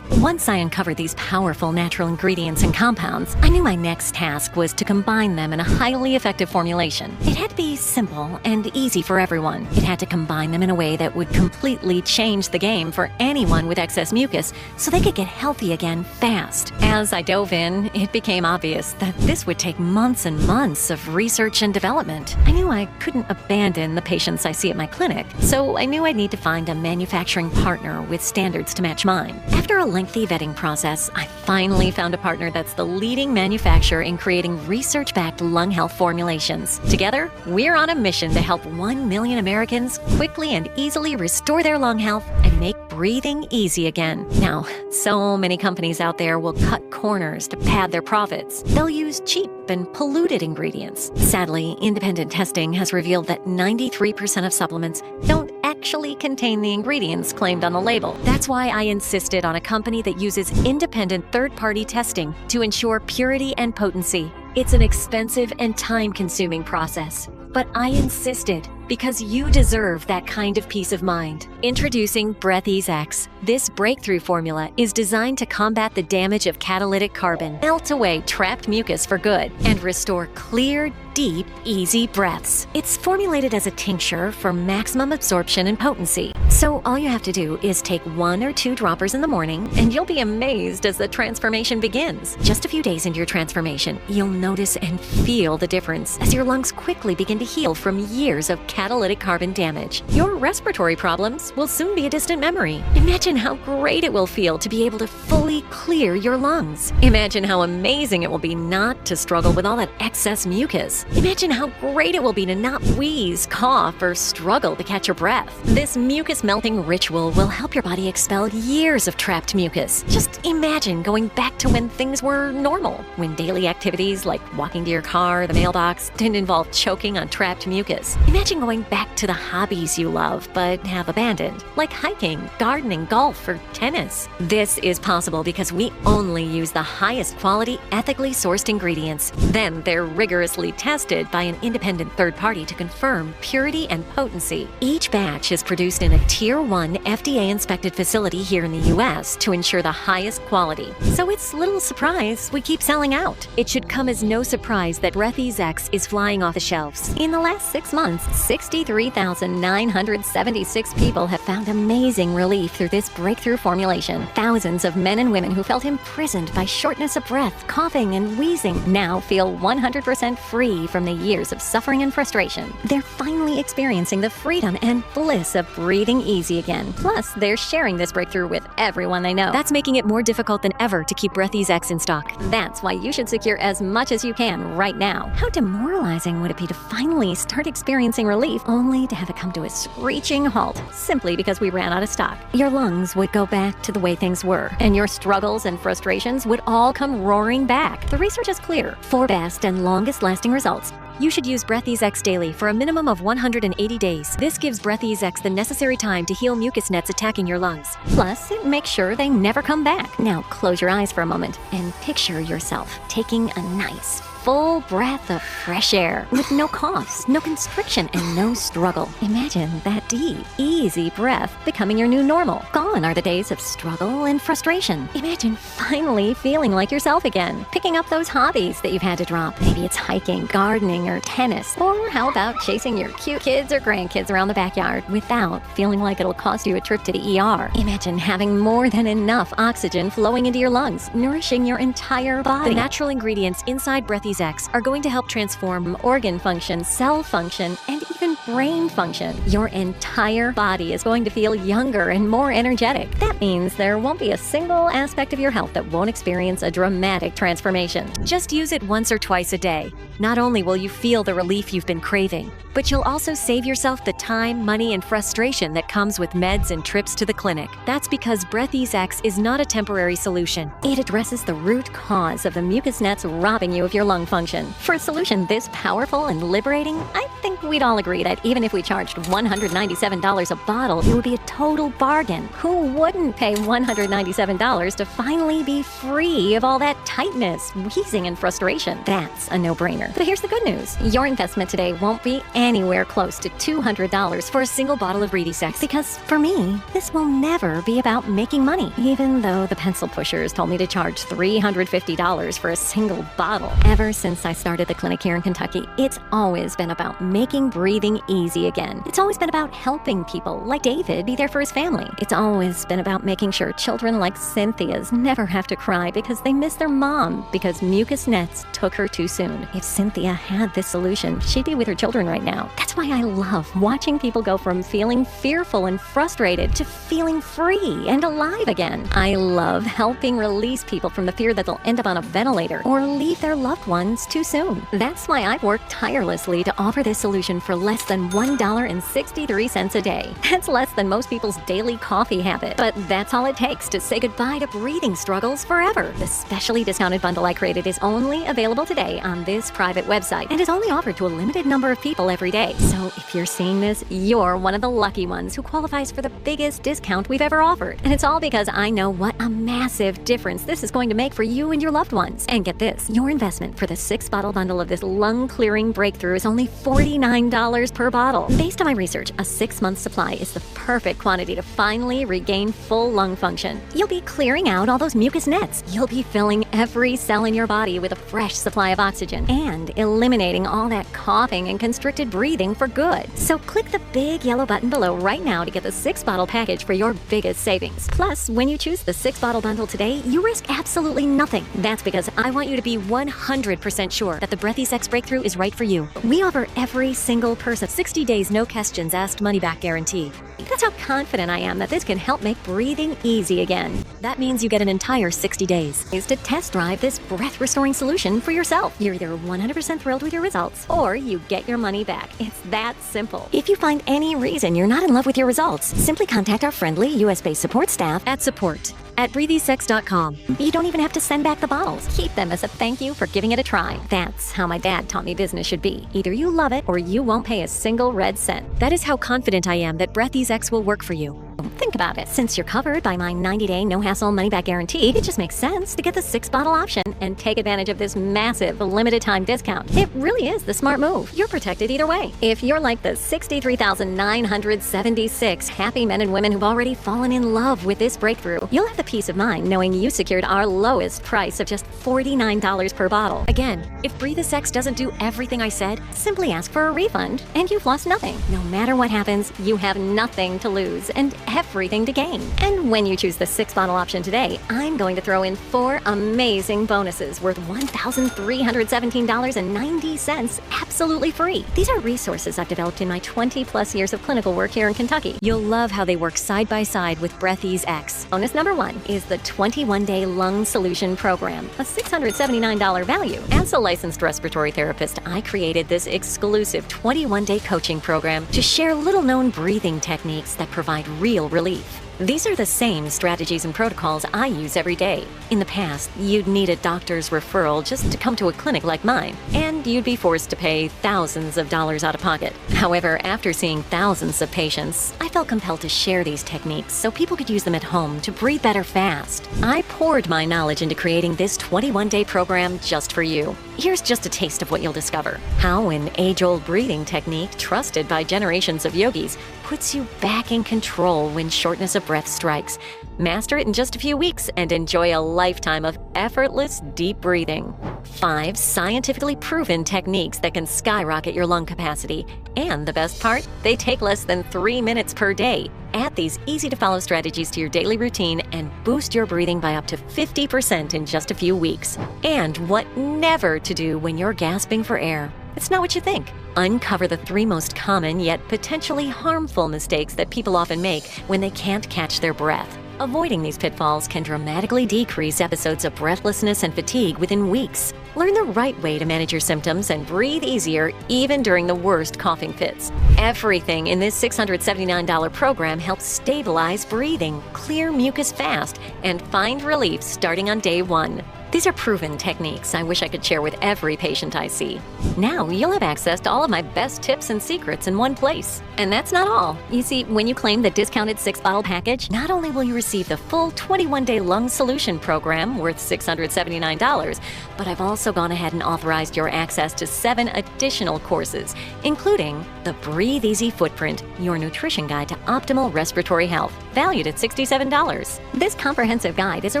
Once I uncovered these powerful natural ingredients and compounds, I knew my next task was to combine them in a highly effective formulation. It had to be simple and easy for everyone. It had to combine them in a way that would completely change the game for anyone with excess mucus so they could get healthy again fast. As I dove in, it became obvious that this would take months and months of research and development. I knew I couldn't abandon the patients I see at my clinic, so I knew I'd need to find a manufacturing partner with standards to match mine. After a lengthy vetting process, I finally found a partner that's the leading manufacturer in creating research-backed lung health formulations. Together, we're on a mission to help 1 million Americans quickly and easily restore their lung health and make breathing easy again. Now, so many companies out there will cut corners to pad their profits. They'll use cheap and polluted ingredients. Sadly, independent testing has revealed that 93% of supplements don't actually contain the ingredients claimed on the label. That's why I insisted on a company that uses independent third-party testing to ensure purity and potency. It's an expensive and time-consuming process, but I insisted because you deserve that kind of peace of mind. Introducing Breatheasex. This breakthrough formula is designed to combat the damage of catalytic carbon, melt away trapped mucus for good, and restore clear, deep, easy breaths. It's formulated as a tincture for maximum absorption and potency. So all you have to do is take 1 or 2 droppers in the morning, and you'll be amazed as the transformation begins. Just a few days into your transformation, you'll notice and feel the difference as your lungs quickly begin to heal from years of catalytic carbon damage. Your respiratory problems will soon be a distant memory. Imagine how great it will feel to be able to fully clear your lungs. Imagine how amazing it will be not to struggle with all that excess mucus. Imagine how great it will be to not wheeze, cough, or struggle to catch your breath. This mucus melting ritual will help your body expel years of trapped mucus. Just imagine going back to when things were normal, when daily activities like walking to your car, the mailbox, didn't involve choking on trapped mucus. Imagine going back to the hobbies you love but have abandoned, like hiking, gardening, golf, or tennis. This is possible because we only use the highest quality, ethically sourced ingredients. Then they're rigorously tested by an independent third party to confirm purity and potency. Each batch is produced in a Tier 1 FDA-inspected facility here in the U.S. to ensure the highest quality. So it's little surprise we keep selling out. It should come as no surprise that Breatheasex is flying off the shelves. In the last 6 months, 63,976 people have found amazing relief through this breakthrough formulation. Thousands of men and women who felt imprisoned by shortness of breath, coughing, and wheezing now feel 100% free from the years of suffering and frustration. They're finally experiencing the freedom and bliss of breathing easy again. Plus, they're sharing this breakthrough with everyone they know. That's making it more difficult than ever to keep Breatheasex in stock. That's why you should secure as much as you can right now. How demoralizing would it be to finally start experiencing relief only to have it come to a screeching halt simply because we ran out of stock? Your lungs would go back to the way things were, and your struggles and frustrations would all come roaring back. The research is clear. For best and longest lasting results, you should use Breatheasex daily for a minimum of 180 days. This gives Breatheasex the necessary time to heal mucus nets attacking your lungs. Plus, it makes sure they never come back. Now, close your eyes for a moment and picture yourself taking a nice, full breath of fresh air with no coughs, no constriction, and no struggle. Imagine that deep, easy breath becoming your new normal. Gone are the days of struggle and frustration. Imagine finally feeling like yourself again, picking up those hobbies that you've had to drop. Maybe it's hiking, gardening, or tennis. Or how about chasing your cute kids or grandkids around the backyard without feeling like it'll cost you a trip to the ER. Imagine having more than enough oxygen flowing into your lungs, nourishing your entire body. The natural ingredients inside Breatheasex are going to help transform organ function, cell function, and even brain function. Your entire body is going to feel younger and more energetic. That means there won't be a single aspect of your health that won't experience a dramatic transformation. Just use it once or twice a day. Not only will you feel the relief you've been craving, but you'll also save yourself the time, money, and frustration that comes with meds and trips to the clinic. That's because Breatheasex is not a temporary solution. It addresses the root cause of the mucus nets robbing you of your lung function. For a solution this powerful and liberating, I think we'd all agree that even if we charged $197 a bottle, it would be a total bargain. Who wouldn't pay $197 to finally be free of all that tightness, wheezing, and frustration? That's a no-brainer. But here's the good news. Your investment today won't be anywhere close to $200 for a single bottle of Breatheasex, because for me, this will never be about making money, even though the pencil pushers told me to charge $350 for a single bottle. Ever since I started the clinic here in Kentucky, it's always been about making breathing easy again. It's always been about helping people like David be there for his family. It's always been about making sure children like Cynthia's never have to cry because they miss their mom because mucus nets took her too soon. If Cynthia had this solution, she'd be with her children right now. That's why I love watching people go from feeling fearful and frustrated to feeling free and alive again. I love helping release people from the fear that they'll end up on a ventilator or leave their loved ones too soon. That's why I've worked tirelessly to offer this solution for less than $1.63 a day. That's less than most people's daily coffee habit. But that's all it takes to say goodbye to breathing struggles forever. The specially discounted bundle I created is only available today on this private website and is only offered to a limited number of people every day. So if you're seeing this, you're one of the lucky ones who qualifies for the biggest discount we've ever offered. And it's all because I know what a massive difference this is going to make for you and your loved ones. And get this, your investment for the 6-bottle bundle of this lung-clearing breakthrough is only $49 per bottle. Based on my research, a 6-month supply is the perfect quantity to finally regain full lung function. You'll be clearing out all those mucus nets. You'll be filling every cell in your body with a fresh supply of oxygen and eliminating all that coughing and constricted breathing for good. So click the big yellow button below right now to get the 6-bottle package for your biggest savings. Plus, when you choose the 6-bottle bundle today, you risk absolutely nothing. That's because I want you to be 100% sure that the Breatheasex breakthrough is right for you. We offer every single person 60 days, no questions asked, money-back guarantee. That's how confident I am that this can help make breathing easy again. That means you get an entire 60 days to test drive this breath-restoring solution for yourself. You're either 100% thrilled with your results or you get your money back. It's that simple. If you find any reason you're not in love with your results, simply contact our friendly US-based support staff at support@breatheasex.com. You don't even have to send back the bottles. Keep them as a thank you for giving it a try. That's how my dad taught me business should be. Either you love it or you won't pay a single red cent. That is how confident I am that Breatheasex will work for you. Think about it. Since you're covered by my 90-day no-hassle money-back guarantee, it just makes sense to get the 6-bottle option and take advantage of this massive limited-time discount. It really is the smart move. You're protected either way. If you're like the 63,976 happy men and women who've already fallen in love with this breakthrough, you'll have the peace of mind knowing you secured our lowest price of just $49 per bottle. Again, if Breatheasex doesn't do everything I said, simply ask for a refund and you've lost nothing. No matter what happens, you have nothing to lose and everything to gain. And when you choose the 6-bottle option today, I'm going to throw in 4 amazing bonuses worth $1,317.90 absolutely free. These are resources I've developed in my 20+ years of clinical work here in Kentucky. You'll love how they work side by side with Breatheasex. Bonus number 1 is the 21-day lung solution program, a $679 value. As a licensed respiratory therapist, I created this exclusive 21-day coaching program to share little-known breathing techniques that provide real relief. These are the same strategies and protocols I use every day. In the past, you'd need a doctor's referral just to come to a clinic like mine, and you'd be forced to pay thousands of dollars out of pocket. However, after seeing thousands of patients, I felt compelled to share these techniques so people could use them at home to breathe better fast. I poured my knowledge into creating this 21-day program just for you. Here's just a taste of what you'll discover. How an age-old breathing technique trusted by generations of yogis puts you back in control when shortness of breath strikes. Master it in just a few weeks and enjoy a lifetime of effortless deep breathing. 5 scientifically proven techniques that can skyrocket your lung capacity. And the best part? They take less than 3 minutes per day. Add these easy-to-follow strategies to your daily routine and boost your breathing by up to 50% in just a few weeks. And what never to do when you're gasping for air. It's not what you think. Uncover the 3 most common yet potentially harmful mistakes that people often make when they can't catch their breath. Avoiding these pitfalls can dramatically decrease episodes of breathlessness and fatigue within weeks. Learn the right way to manage your symptoms and breathe easier even during the worst coughing fits. Everything in this $679 program helps stabilize breathing, clear mucus fast, and find relief starting on day 1. These are proven techniques I wish I could share with every patient I see. Now you'll have access to all of my best tips and secrets in one place. And that's not all. You see, when you claim the discounted 6-bottle package, not only will you receive the full 21-day lung solution program worth $679, but I've also gone ahead and authorized your access to 7 additional courses, including the Breathe Easy Footprint, your nutrition guide to optimal respiratory health. valued at $67. This comprehensive guide is a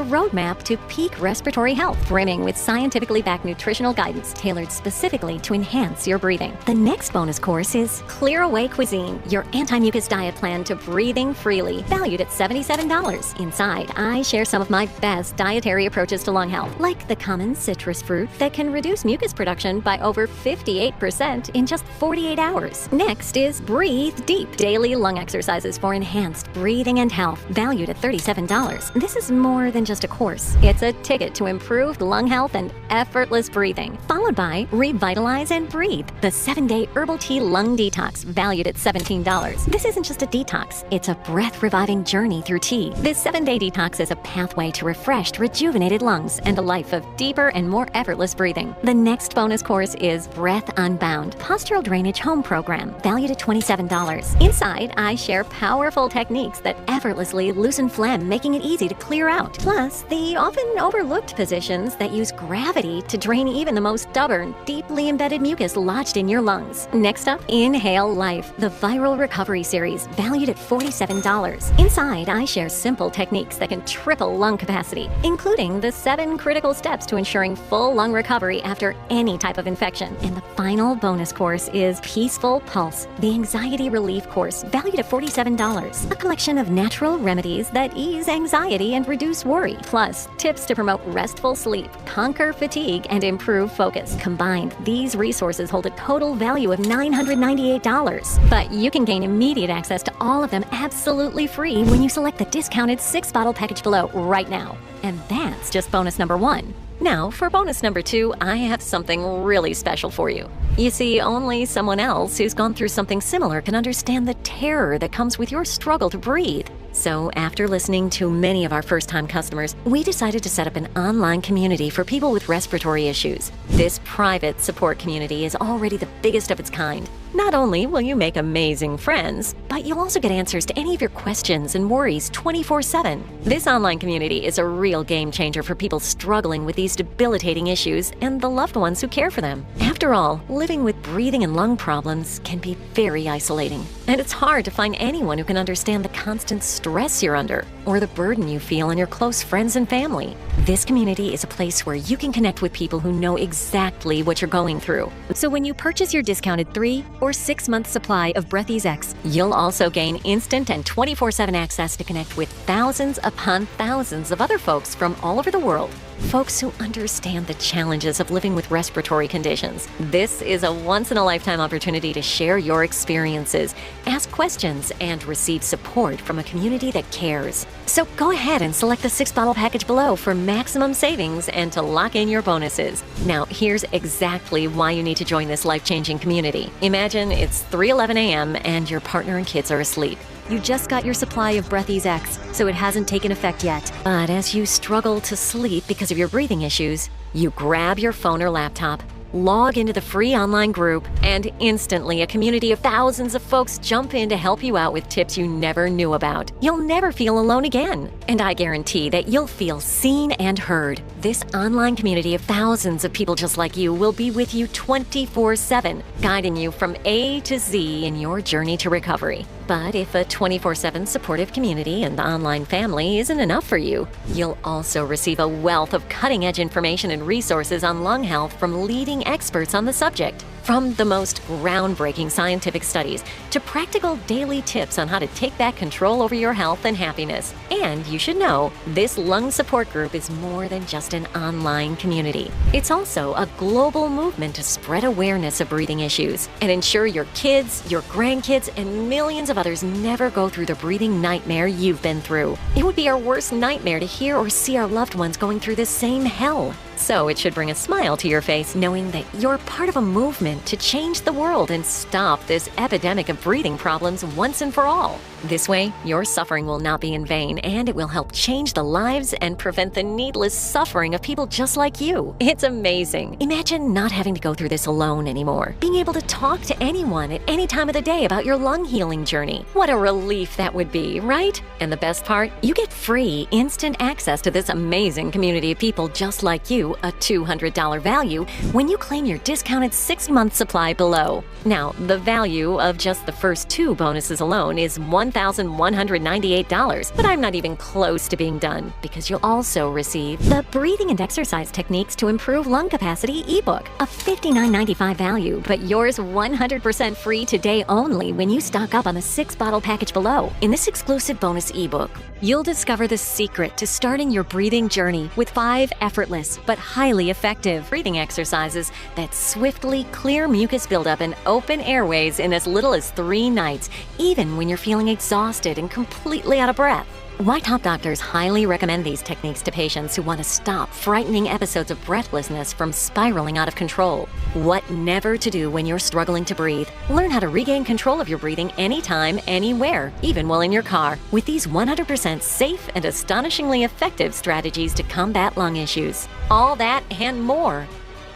roadmap to peak respiratory health, brimming with scientifically backed nutritional guidance tailored specifically to enhance your breathing. The next bonus course is Clear Away Cuisine, your anti-mucus diet plan to breathing freely, valued at $77. Inside, I share some of my best dietary approaches to lung health, like the common citrus fruit that can reduce mucus production by over 58% in just 48 hours. Next is Breathe Deep, daily lung exercises for enhanced breathing and health, valued at $37. This is more than just a course. It's a ticket to improved lung health and effortless breathing, followed by Revitalize and Breathe, the 7-day herbal tea lung detox, valued at $17. This isn't just a detox, it's a breath-reviving journey through tea. This 7-day detox is a pathway to refreshed, rejuvenated lungs and a life of deeper and more effortless breathing. The next bonus course is Breath Unbound, Postural Drainage Home Program, valued at $27. Inside, I share powerful techniques that effortlessly loosen phlegm, making it easy to clear out. Plus, the often overlooked positions that use gravity to drain even the most stubborn, deeply embedded mucus lodged in your lungs. Next up, Inhale Life, the Viral Recovery Series, valued at $47. Inside, I share simple techniques that can triple lung capacity, including the 7 critical steps to ensuring full lung recovery after any type of infection. And the final bonus course is Peaceful Pulse, the Anxiety Relief Course, valued at $47. A collection of natural remedies that ease anxiety and reduce worry, plus tips to promote restful sleep, conquer fatigue, and improve focus. Combined, these resources hold a total value of $998. But you can gain immediate access to all of them absolutely free when you select the discounted 6-bottle package below right now. And that's just bonus number 1. Now, for bonus number 2, I have something really special for you. You see, only someone else who's gone through something similar can understand the terror that comes with your struggle to breathe. So, after listening to many of our first-time customers, we decided to set up an online community for people with respiratory issues. This private support community is already the biggest of its kind. Not only will you make amazing friends, but you'll also get answers to any of your questions and worries 24/7. This online community is a real game changer for people struggling with these debilitating issues and the loved ones who care for them. After all, living with breathing and lung problems can be very isolating, and it's hard to find anyone who can understand the constant stress you're under or the burden you feel on your close friends and family. This community is a place where you can connect with people who know exactly what you're going through. So when you purchase your discounted 3 or 6-month supply of Breatheasex, you'll also gain instant and 24/7 access to connect with thousands upon thousands of other folks from all over the world. Folks who understand the challenges of living with respiratory conditions. This is a once-in-a-lifetime opportunity to share your experiences, ask questions, and receive support from a community that cares. So go ahead and select the 6-bottle package below for maximum savings and to lock in your bonuses. Now, here's exactly why you need to join this life-changing community. Imagine it's 3:11 a.m. and your partner and kids are asleep. You just got your supply of Breatheasex, so it hasn't taken effect yet. But as you struggle to sleep because of your breathing issues, you grab your phone or laptop, log into the free online group, and instantly a community of thousands of folks jump in to help you out with tips you never knew about. You'll never feel alone again. And I guarantee that you'll feel seen and heard. This online community of thousands of people just like you will be with you 24/7, guiding you from A to Z in your journey to recovery. But if a 24/7 supportive community and online family isn't enough for you, you'll also receive a wealth of cutting-edge information and resources on lung health from leading experts on the subject. From the most groundbreaking scientific studies to practical daily tips on how to take back control over your health and happiness. And you should know, this lung support group is more than just an online community. It's also a global movement to spread awareness of breathing issues and ensure your kids, your grandkids, and millions of others never go through the breathing nightmare you've been through. It would be our worst nightmare to hear or see our loved ones going through this same hell. So it should bring a smile to your face knowing that you're part of a movement to change the world and stop this epidemic of breathing problems once and for all. This way, your suffering will not be in vain, and it will help change the lives and prevent the needless suffering of people just like you. It's amazing. Imagine not having to go through this alone anymore. Being able to talk to anyone at any time of the day about your lung healing journey. What a relief that would be, right? And the best part, you get free, instant access to this amazing community of people just like you you a $200 value when you claim your discounted 6-month supply below. Now, the value of just the first 2 bonuses alone is $1,198, but I'm not even close to being done because you'll also receive the Breathing and Exercise Techniques to Improve Lung Capacity ebook, a $59.95 value, but yours 100% free today only when you stock up on the 6-bottle package below. In this exclusive bonus ebook, you'll discover the secret to starting your breathing journey with 5 effortless but highly effective breathing exercises that swiftly clear mucus buildup and open airways in as little as 3 nights, even when you're feeling exhausted and completely out of breath. Why top doctors highly recommend these techniques to patients who want to stop frightening episodes of breathlessness from spiraling out of control. What never to do when you're struggling to breathe. Learn how to regain control of your breathing anytime, anywhere, even while in your car, with these 100% safe and astonishingly effective strategies to combat lung issues. All that and more.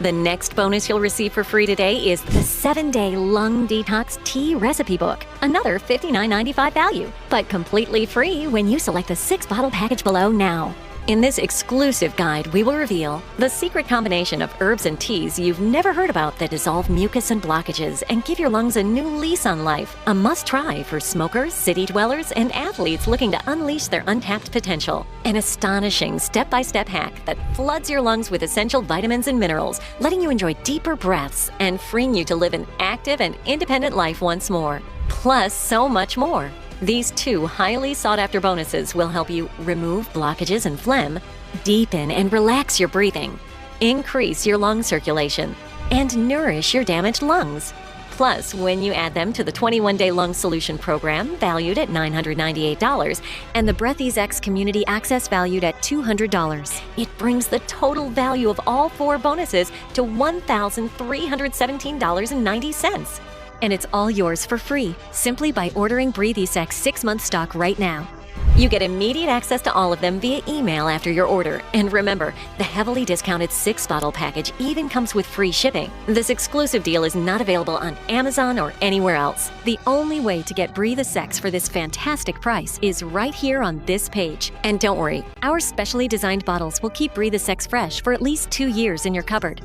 The next bonus you'll receive for free today is the 7-day Lung Detox Tea Recipe Book, another $59.95 value, but completely free when you select the 6-bottle package below now. In this exclusive guide, we will reveal the secret combination of herbs and teas you've never heard about that dissolve mucus and blockages and give your lungs a new lease on life. A must-try for smokers, city dwellers, and athletes looking to unleash their untapped potential. An astonishing step-by-step hack that floods your lungs with essential vitamins and minerals, letting you enjoy deeper breaths and freeing you to live an active and independent life once more. Plus, so much more. These 2 highly sought-after bonuses will help you remove blockages and phlegm, deepen and relax your breathing, increase your lung circulation, and nourish your damaged lungs. Plus, when you add them to the 21-day lung solution program valued at $998 and the Breatheasex community access valued at $200, it brings the total value of all 4 bonuses to $1,317.90. And it's all yours for free, simply by ordering Breatheasex 6-month stock right now. You get immediate access to all of them via email after your order. And remember, the heavily discounted 6-bottle package even comes with free shipping. This exclusive deal is not available on Amazon or anywhere else. The only way to get Breatheasex for this fantastic price is right here on this page. And don't worry, our specially designed bottles will keep Breatheasex fresh for at least 2 years in your cupboard,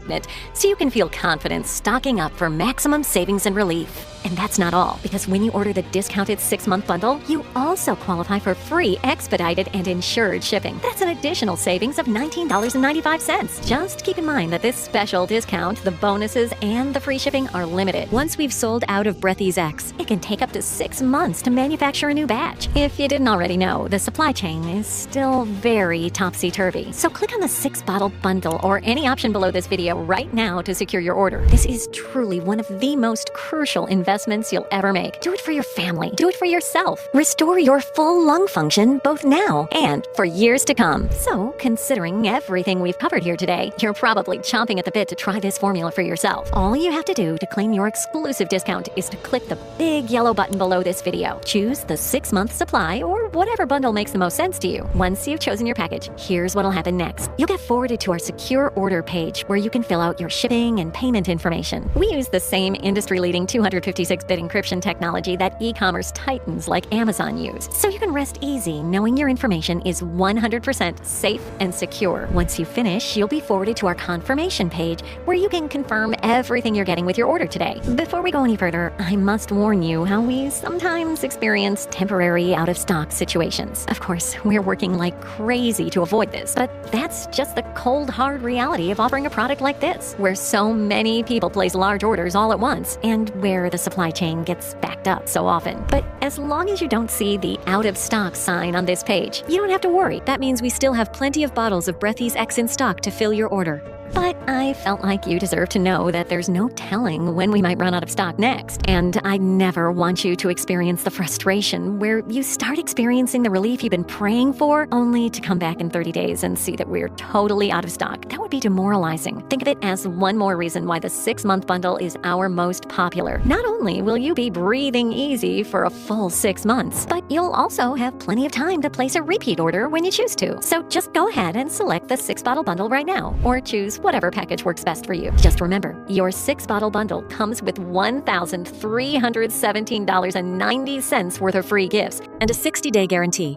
so you can feel confident stocking up for maximum savings and relief. And that's not all, because when you order the discounted 6-month bundle, you also qualify for free expedited and insured shipping. That's an additional savings of $19.95. Just keep in mind that this special discount, the bonuses, and the free shipping are limited. Once we've sold out of Breatheasex, it can take up to 6 months to manufacture a new batch. If you didn't already know, the supply chain is still very topsy-turvy. So click on the 6-bottle bundle or any option below this video right now to secure your order. This is truly one of the most crucial investments you'll ever make. Do it for your family. Do it for yourself. Restore your full lung function both now and for years to come. So, considering everything we've covered here today, you're probably chomping at the bit to try this formula for yourself. All you have to do to claim your exclusive discount is to click the big yellow button below this video. Choose the 6-month supply or whatever bundle makes the most sense to you. Once you've chosen your package, here's what'll happen next. You'll get forwarded to our secure order page where you can fill out your shipping and payment information. We use the same industry-leading 256-bit encryption technology that e-commerce titans like Amazon use, so you can rest easy knowing your information is 100% safe and secure. Once you finish, you'll be forwarded to our confirmation page where you can confirm everything you're getting with your order today. Before we go any further, I must warn you how we sometimes experience temporary out-of-stock situations. Of course, we're working like crazy to avoid this, but that's just the cold, hard reality of offering a product like this, where so many people place large orders all at once and where the supply chain gets backed up so often. But as long as you don't see the out-of-stock sign on this page, you don't have to worry. That means we still have plenty of bottles of Breatheasex in stock to fill your order. But I felt like you deserve to know that there's no telling when we might run out of stock next. And I never want you to experience the frustration where you start experiencing the relief you've been praying for, only to come back in 30 days and see that we're totally out of stock. That would be demoralizing. Think of it as one more reason why the 6-month bundle is our most popular. Not only will you be breathing easy for a full 6 months, but you'll also have plenty of time to place a repeat order when you choose to. So just go ahead and select the 6-bottle bundle right now, or choose whatever package works best for you. Just remember, your 6-bottle bundle comes with $1,317.90 worth of free gifts and a 60-day guarantee.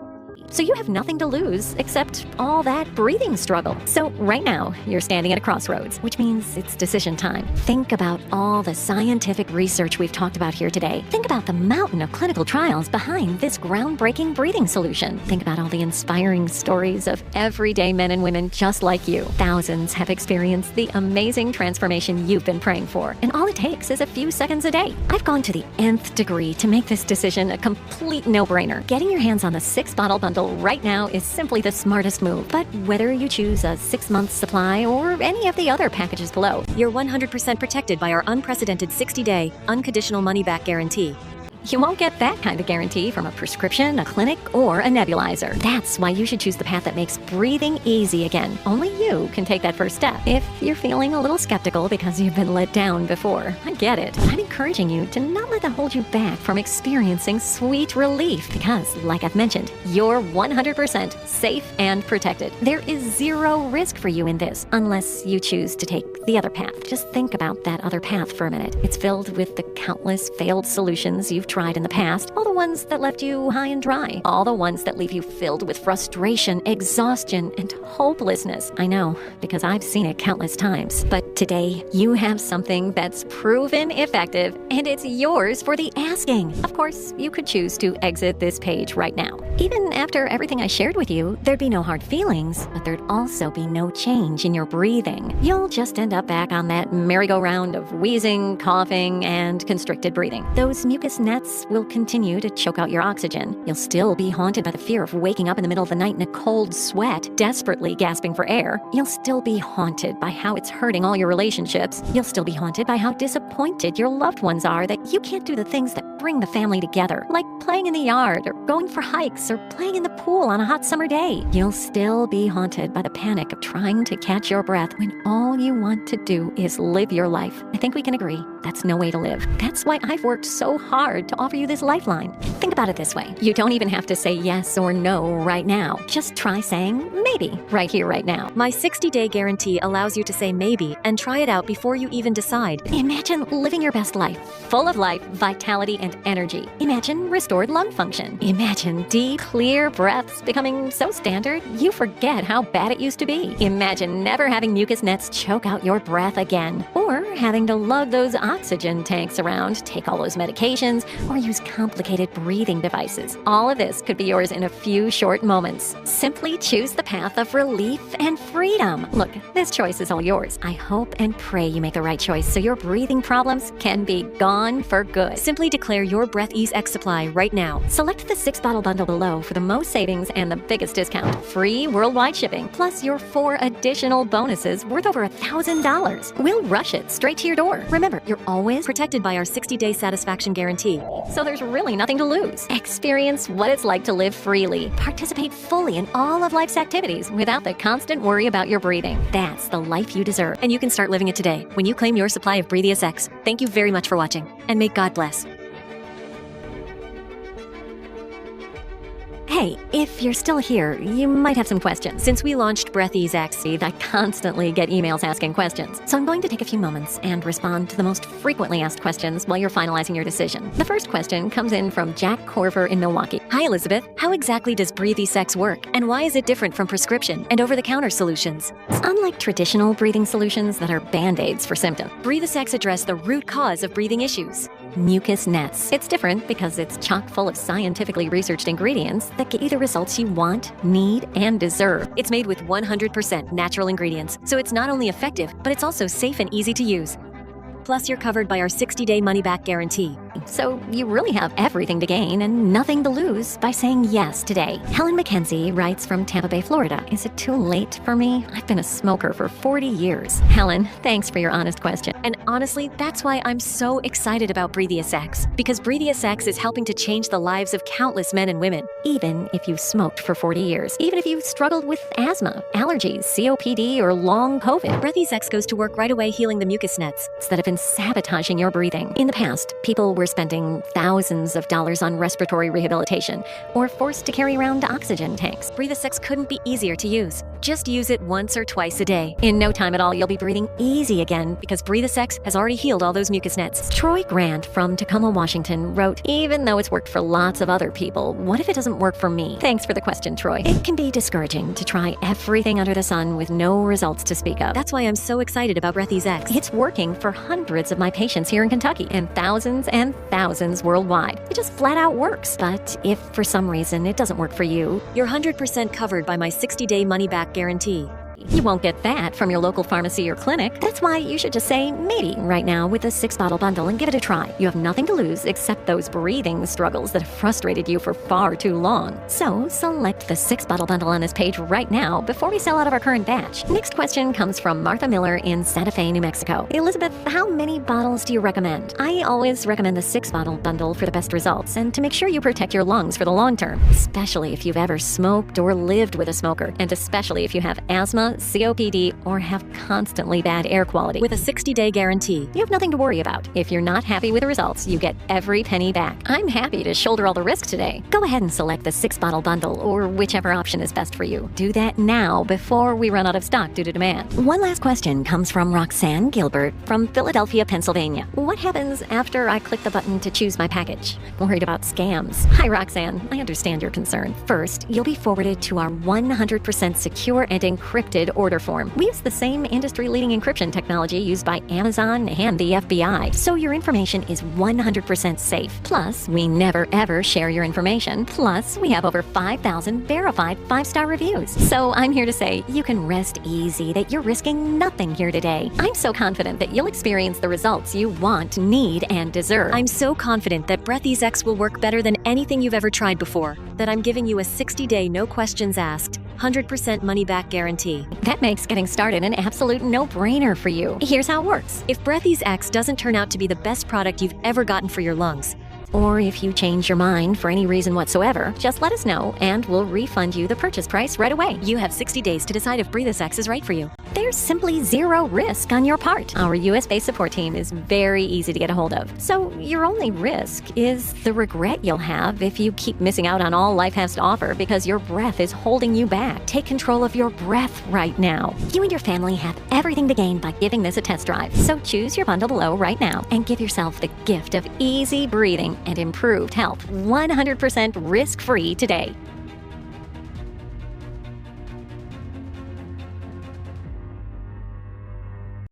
So you have nothing to lose except all that breathing struggle. So right now, you're standing at a crossroads, which means it's decision time. Think about all the scientific research we've talked about here today. Think about the mountain of clinical trials behind this groundbreaking breathing solution. Think about all the inspiring stories of everyday men and women just like you. Thousands have experienced the amazing transformation you've been praying for, and all it takes is a few seconds a day. I've gone to the nth degree to make this decision a complete no-brainer. Getting your hands on the 6-bottle bundle right now is simply the smartest move. But whether you choose a 6-month supply or any of the other packages below,
You're 100% protected by our unprecedented 60-day, unconditional money-back guarantee.
you won't get that kind of guarantee from a prescription, a clinic, or a nebulizer. That's why you should choose the path that makes breathing easy again. Only you can take that first step. If you're feeling a little skeptical because you've been let down before, I get it. I'm encouraging you to not let that hold you back from experiencing sweet relief because, like I've mentioned, you're 100% safe and protected. There is zero risk for you in this unless you choose to take the other path. Just think about that other path for a minute. It's filled with the countless failed solutions you've tried in the past, all the ones that left you high and dry, all the ones that leave you filled with frustration, exhaustion, and hopelessness. I know, because I've seen it countless times. But today, you have something that's proven effective, and it's yours for the asking. Of course, you could choose to exit this page right now. Even after everything I shared with you, there'd be no hard feelings, but there'd also be no change in your breathing. You'll just end up back on that merry-go-round of wheezing, coughing, and constricted breathing. Those mucus nets will continue to choke out your oxygen. You'll still be haunted by the fear of waking up in the middle of the night in a cold sweat, desperately gasping for air. You'll still be haunted by how it's hurting all your relationships. You'll still be haunted by how disappointed your loved ones are that you can't do the things that bring the family together, like playing in the yard or going for hikes or playing in the pool on a hot summer day. You'll still be haunted by the panic of trying to catch your breath when all you want to do is live your life. I think we can agree that's no way to live. That's why I've worked so hard to offer you this lifeline. Think about it this way. You don't even have to say yes or no right now. Just try saying maybe right here, right now.
My 60-day guarantee allows you to say maybe and try it out before you even decide.
Imagine living your best life, full of life, vitality, and energy. Imagine restored lung function. Imagine deep, clear breaths becoming so standard you forget how bad it used to be. Imagine never having mucus nets choke out your breath again, or having to lug those oxygen tanks around, take all those medications, or use complicated breathing devices. All of this could be yours in a few short moments. Simply choose the path of relief and freedom. Look, this choice is all yours. I hope and pray you make the right choice so your breathing problems can be gone for good.
Simply declare your Breatheasex supply right now.
Select the 6-bottle bundle below for the most savings and the biggest discount. Free worldwide shipping, plus your 4 additional bonuses worth over $1,000. We'll rush it straight to your door. Remember, you're always
Protected by our 60-day satisfaction guarantee.
so there's really nothing to lose. Experience what it's like to live freely. Participate fully in all of life's activities without the constant worry about your breathing. That's the life you deserve.
And you can start living it today when you claim your supply of Breatheasex. Thank you very much for watching, and may God bless.
Hey, if you're still here, you might have some questions.
Since we launched Breatheasex,
I constantly get emails asking questions, so I'm going to take a few moments and respond to the most frequently asked questions while you're finalizing your decision. The first question comes in from Jack Corver in Milwaukee.
Hi, Elizabeth. How exactly does Breatheasex work, and why is it different from prescription and over-the-counter solutions?
Unlike traditional breathing solutions that are band-aids for symptoms,
Breatheasex address the root cause of breathing issues.
mucus nets. It's different because it's chock full of scientifically researched ingredients that get you the results you want, need, and deserve.
It's made with 100% natural ingredients, so it's not only effective, but it's also safe and easy to use. Plus, you're covered by our 60-day money-back guarantee.
So you really have everything to gain and nothing to lose by saying yes today. Helen McKenzie writes from Tampa Bay, Florida. Is it too late for me? I've been a smoker for 40 years. Helen, thanks for your honest question.
And honestly, that's why I'm so excited about Breatheasex, because Breatheasex is helping to change the lives of countless men and women.
Even if you smoked for 40 years, even if you struggled with asthma, allergies, COPD, or long COVID,
Breatheasex goes to work right away healing the mucus nets
that have been sabotaging your breathing. In the past, people were
spending thousands of dollars on respiratory rehabilitation or forced to carry around oxygen tanks. Breatheasex couldn't be easier to use. Just use it once or twice a day. In no time at all, you'll be breathing easy again because Breatheasex has already healed all those mucus nets. Troy Grant from Tacoma, Washington wrote, "Even though it's worked for lots of other people, what if it doesn't work for me?" Thanks for the question, Troy. It can be discouraging to try everything under the sun with no results to speak of.
That's why I'm so excited about Breatheasex.
It's working for hundreds of my patients here in Kentucky and thousands worldwide. It just flat out works. But if for some reason it doesn't work for you,
You're 100% covered by my 60-day money-back guarantee.
you won't get that from your local pharmacy or clinic. That's why you should just say maybe right now with a 6-bottle bundle and give it a try. You have nothing to lose except those breathing struggles that have frustrated you for far too long. So select the 6-bottle bundle on this page right now before we sell out of our current batch. Next question comes from Martha Miller in Santa Fe, New Mexico. Elizabeth, how many bottles do you recommend? I always recommend the 6-bottle bundle for the best results and to make sure you protect your lungs for the long term, especially if you've ever smoked or lived with a smoker, and especially if you have asthma, COPD, or have constantly bad air quality.
With a 60-day guarantee,
You have nothing to worry about. If you're not happy with the results, you get every penny back. I'm happy to shoulder all the risk today. Go ahead and select the 6-bottle bundle or whichever option is best for you. Do that now before we run out of stock due to demand. One last question comes from Roxanne Gilbert from Philadelphia, Pennsylvania. What happens after I click the button to choose my package? I'm worried about scams. Hi, Roxanne. I understand your concern. First, you'll be forwarded to our 100% secure and encrypted order form. We use the same industry-leading encryption technology used by Amazon and the FBI, so your information is 100% safe. Plus, we never ever share your information. Plus, we have over 5,000 verified 5-star reviews. So I'm here to say you can rest easy that you're risking nothing here today. I'm so confident that you'll experience the results you want, need, and deserve.
I'm so confident that Breatheasex will work better than anything you've ever tried before, that I'm giving you a 60-day no questions asked, 100% money-back guarantee.
That makes getting started an absolute no-brainer for you. Here's how it works.
If Breatheasex doesn't turn out to be the best product you've ever gotten for your lungs,
Or if you change your mind for any reason whatsoever, just let us know and we'll refund you the purchase price right away.
you have 60 days to decide if Breatheasex is right for you.
There's simply zero risk on your part. Our US-based support team is very easy to get a hold of. So your only risk is the regret you'll have if you keep missing out on all life has to offer because your breath is holding you back. Take control of your breath right now. You and your family have everything to gain by giving this a test drive. So choose your bundle below right now and give yourself the gift of easy breathing and improved health 100% risk-free today.